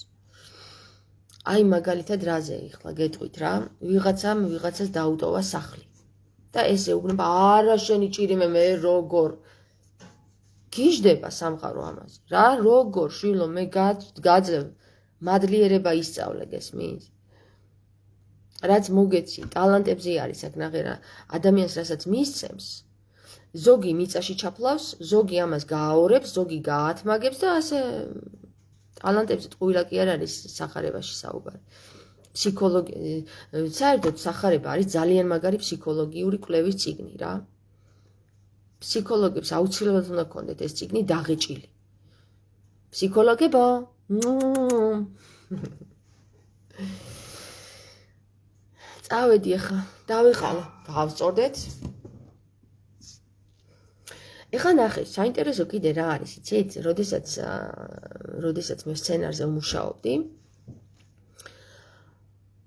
A: აი მაგალითად რაზე ეხლა გეტყვით რა, ვიღაცას დაუტოვა სახლი. და ეს ეუბნება, არა შენი ჭირიმე მე როგორ გიждდება სამყარო ამაზე. რა როგორ შვილო მე გაძლევ მადლიერება ისწავლე გესმის? რაც მოგეცი, ტალანტებზე არის აქ ნახე რა, ადამიანს რასაც მისცემს, ზოგი მიწაში ჩაფლავს, ზოგი ამას გააორებს, ზოგი გაათმაგებს და ასე ტალანტებზე ტყუილა კი არ არის სახარებაში საუბარი. საერთოდ სახარება არის ძალიან მაგარი ფსიქოლოგიური კვლევის წიგნი რა. ფსიქოლოგებს აუცილებლად უნდა გქონდეთ ეს წიგნი დაღეჭილი. ფსიქოლოგებო, წავედი ახლა, დავიყალე, გავწორდეთ. ეხლა ნახე, საინტერესო კიდე რა არის, იცით? როდესაც მე სცენარზე ვმუშაობდი,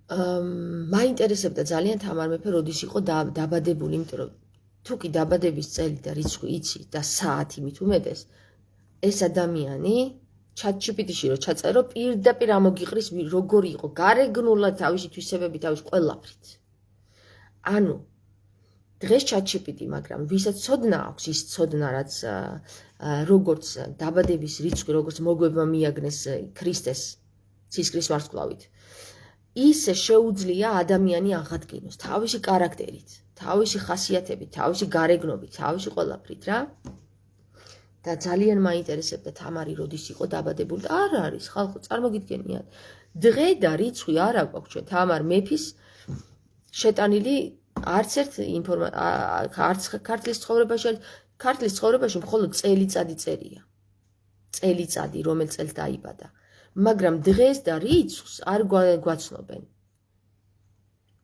A: მაინტერესებდა ძალიან თამარ მეფე როდის იყო დაბადებული, იმიტომ რომ თუ კი დაბადების წელი და რიცხვი იცი და საათი მით უმეტეს, ეს ადამიანი ChatGPT-ში რო ჩაწერო, პირდაპირ ამოგიყრის როგორი იყო გარეგნულად თავისი თვისებები, თავის ყველაფრით. ანუ დღეს ChatGPT, მაგრამ ვისაც ცოდნა აქვს, ის ცოდნა, რაც როგორც დაბადების რიცხვი, როგორც მოგვება მიაგნეს ქრისტეს ცისკრის ვარსკვლავით, ისე შეუძლია ადამიანი აღადგინოს თავისი კარაქტერით, თავისი ხასიათებით, თავისი გარეგნობით, თავისი ყველაფრით რა. და ძალიან მაინტერესებდა თამარი როდის იყო დაბადებული და არ არის ხალხო წარმოგიდგენიათ. დღე და რიცხვი არ აქვს ჩვენ თამარ მეფის შეტანილი არც ერთ არც ქართლის ცხოვრებაში მხოლოდ წელიწადი წერია. წელიწადი, რომელ წელს დაიბადა. მაგრამ დღეს და რიცხვს არ გვაცნობენ.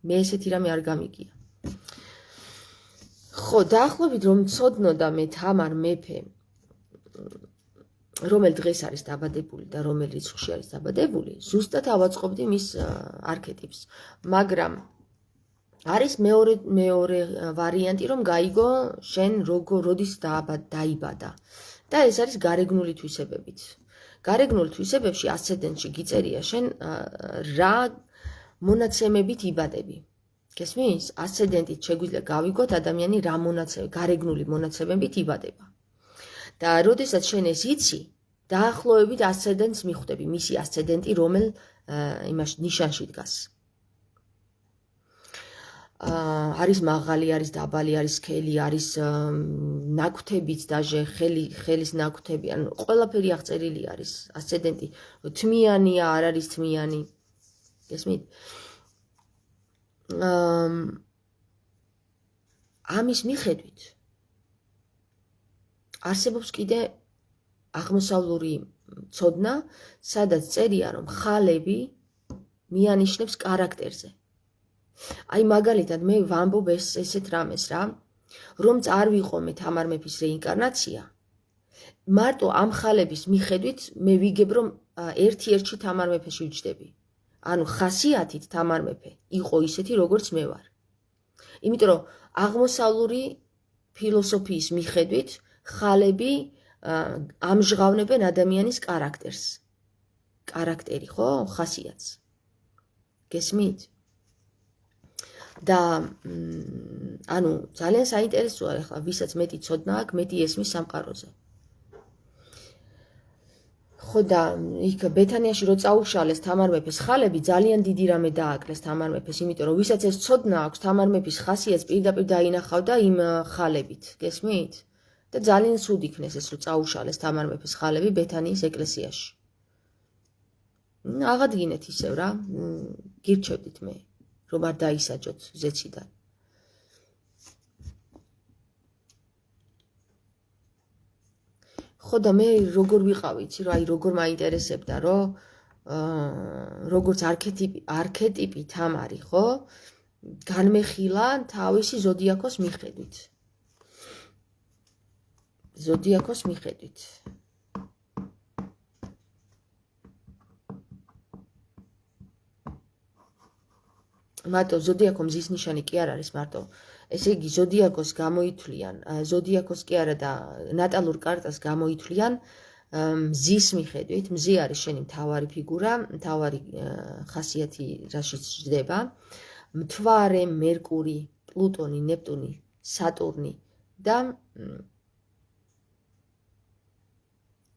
A: მე ესეთი რამე არ გამიგია. ხო, დაახლოებით რომ ცოდნოდა მე თამარ მეფე რომელ დღეს არის დაბადებული და რომელ რიცხვში არის დაბადებული, ზუსტად ავაწყობდი მის არქეტიპს. მაგრამ არის მეორე ვარიანტი, რომ გაიგო შენ როდის დაიბადა. და ეს არის გარეგნული თვისებებით. გარეგნულ თვისებებში ასცენდენტში გიწერია შენ რა მონაცემებით იბადები. გესმის? ასცენდენტით შეგვიძლია გავიგოთ ადამიანი რა გარეგნული მონაცემებით იბადება. და როდესაც შენ ეს იცი, დაახლოებით ასცენდენტს მიხვდები, მისი ასცენდენტი რომელ ნიშანში დგას. არის მაღალი, არის დაბალი, არის სქელი, არის ნაკვთებით დაჟე, ხელის ნაკვთები, ანუ ყველაფერი აღწერილი არის. ასცენდენტი თმიანია, არ არის თმიანი. გესმით? ამის მიხედვით არსებობს კიდე აღმოსავლური ცოდნა, სადაც წერია, რომ ხალები მიანიშნებს კარაქტერზე. აი მაგალითად მე ვამბობ ესეთ რამეს რა, რომ არ ვიყო მე თამარ მეფის რეინკარნაცია, მარტო ამ ხალების მიხედვით მე ვიგებ, რომ ერთ-ერთში თამარ მეფეში ვჯდები. ანუ ხასიათით თამარ მეფე იყო ისეთი, როგორც მე ვარ. იმიტომ რომ აღმოსავლური ფილოსოფიის მიხედვით ხალები ამჟღავნებენ ადამიანის კარაქტერს. კარაქტერი, ხო? ხასიათს. გესმით? და ანუ ძალიან საინტერესოა ახლა ვისაც მეტი ცოდნა აქვს, მეტი ესმის სამყაროზე. ხო და იქ ბეთანიაში რო წაუშალეს თამარ მეფეს ხალები, ძალიან დიდი რამე დააკლეს თამარ მეფეს, იმიტომ რომ ვისაც ეს ცოდნა აქვს, თამარ მეფის ხასიათს პირდაპირ დაინახავდა იმ ხალებით, გესმით? და ძალიან სულ იქნეს ეს რო წაუშალეს თამარ მეფეს ხალები ბეთანიის ეკლესიაში. აღადგინეთ ისევ რა, გირჩევდით მე, რომ არ დაისაჯოთ ზეციდან. ხო და მე როგორ ვიყავ, იცი რა, აი როგორ მაინტერესებდა, რომ როგორც არქეტიპი თამარი, ხო? განმეხილა თავისი ზოდიაქოს მიხედვით. ზოდიაქოს მიხედვით. მარტო ზოდიაქო მზის ნიშანი კი არ არის მარტო. ესე იგი ზოდიაქოს გამოითვლიან, ზოდიაქოს კი არა და ნატალურ კარტას გამოითვლიან მზის მიხედვით. მზი არის შენი მთავარი ფიგურა, მთავარი ხასიათი რაშიც ჯდება. მთვარე, მერკური, პლუტონი, ნეპტუნი, სატურნი და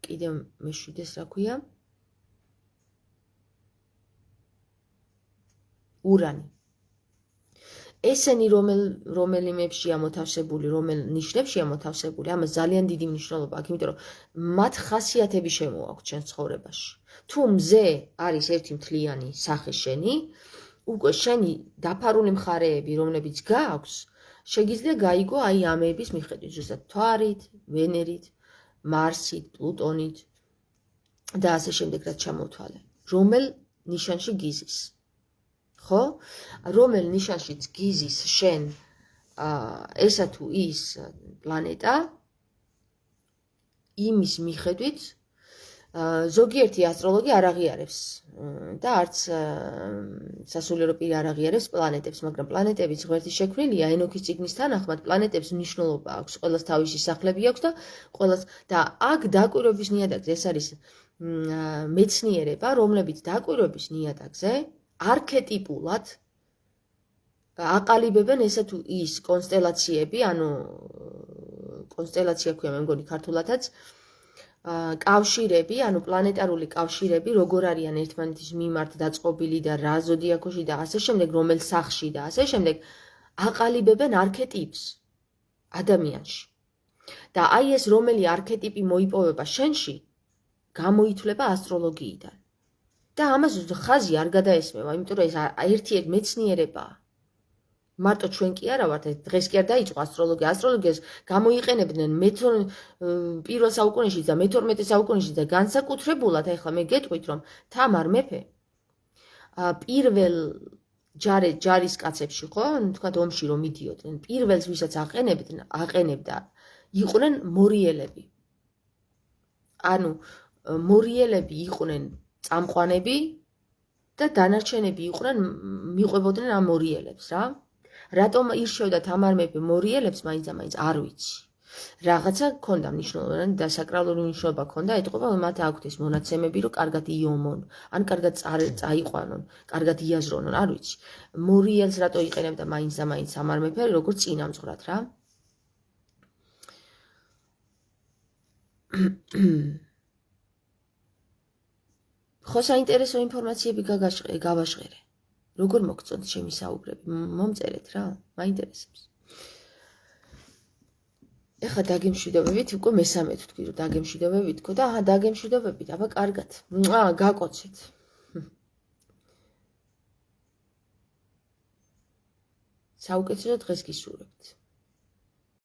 A: კიდევ მეშვიდეს რა ქვია? ურანი. ესენი რომელიმებშია მოთავსებული, რომელ ნიშნებშია მოთავსებული, ამას ძალიან დიდი მნიშვნელობა აქვს, იმიტომ რომ მათ ხასიათები შემოაქვს ჩვენს ცხოვრებაში. თუ მზე არის ერთი მთლიანი სახე შენი, უკვე შენი დაფარული მხარეები, რომლებიც გააქვს, შეგიძლია გაიგო აი ამების მიხედვით, ზუსტად თვარით, ვენერით, მარსით, პლუტონით და ასე შემდეგ რაც ჩამოვთვალე. რომელ ნიშანში გიზის? ხო? რომელ ნიშანშიც გიზის შენ ესა თუ ის პლანეტა, იმის მიხედვით ზოგიერთი ასტროლოგი არ აღიარებს და არც სასულიერო პირი არ აღიარებს პლანეტებს, მაგრამ პლანეტებიც ღმერთის შექმნილია, ენოქის წიგნის თანახმად პლანეტებს მნიშვნელობა აქვს, ყველას თავისი სახლები აქვს და ყველას და აქ დაკვირვების ნიადაგზე ეს არის მეცნიერება, რომლებიც დაკვირვების ნიადაგზე არქეტიპულად აყალიბებენ ესა თუ ის კონსტელაციები, ანუ კონსტელაცია ქვია მე მგონი ქართულადაც, კავშირები, ანუ პლანეტარული კავშირები, როგორ არიან ერთმანეთის მიმართ დაწყობილი და რა ზოდიაქოში და ასე შემდეგ, რომელ სახში და ასე შემდეგ, აყალიბებენ არქეტიპს ადამიანში. და აი ეს რომელი არქეტიპი მოიპოვება შენში, გამოითვლება ასტროლოგიიდან. და ამას ხაზი არ გადაესმევა, იმიტომ რომ ეს ერთ მეცნიერებაა. მარტო ჩვენ კი არა ვართ, დღეს კი არ დაიწყო ასტროლოგია. ასტროლოგიას გამოიყენებდნენ პირველ საუკუნეში და მე-12 საუკუნეში და განსაკუთრებულად ახლა მე გეტყვით, რომ თამარ მეფე პირველ ჯარისკაცებში, ხო, თქვათ ომში რომ მიდიოდნენ, პირველს ვისაც აყენებდა, იყვნენ მორიელები. ანუ მორიელები იყვნენ წამყვანები და დანარჩენები იყვნენ მიყვებოდნენ ამ მორიელებს რა. რატომ ირჩევდა თამარ მეფე მორიელებს მაინც არ ვიცი. რაღაცა ქონდა მნიშვნელობა და საკრალური მნიშვნელობა ქონდა, ეტყობა მათ აქვთ ეს მონაცემები, რომ კარგად იომონ, ან კარგად წაიყვანონ, კარგად იაზრონონ, არ ვიცი. მორიელს რატო იყენებდა მაინც და მაინც თამარ მეფე, როგორც წინამძღვრად რა. ხო საინტერესო ინფორმაციები გავაშღერე. როგორ მოგწონთ ჩემი საუბრები? მომწერეთ რა, მაინტერესებს. ეხლა დაგემშვიდობებით, უკვე მესამე თქვი რომ დაგემშვიდობებით თქო და აჰა დაგემშვიდობებით, აბა კარგად. გაკოცეთ. საუკეთესო დღეს გისურვებთ.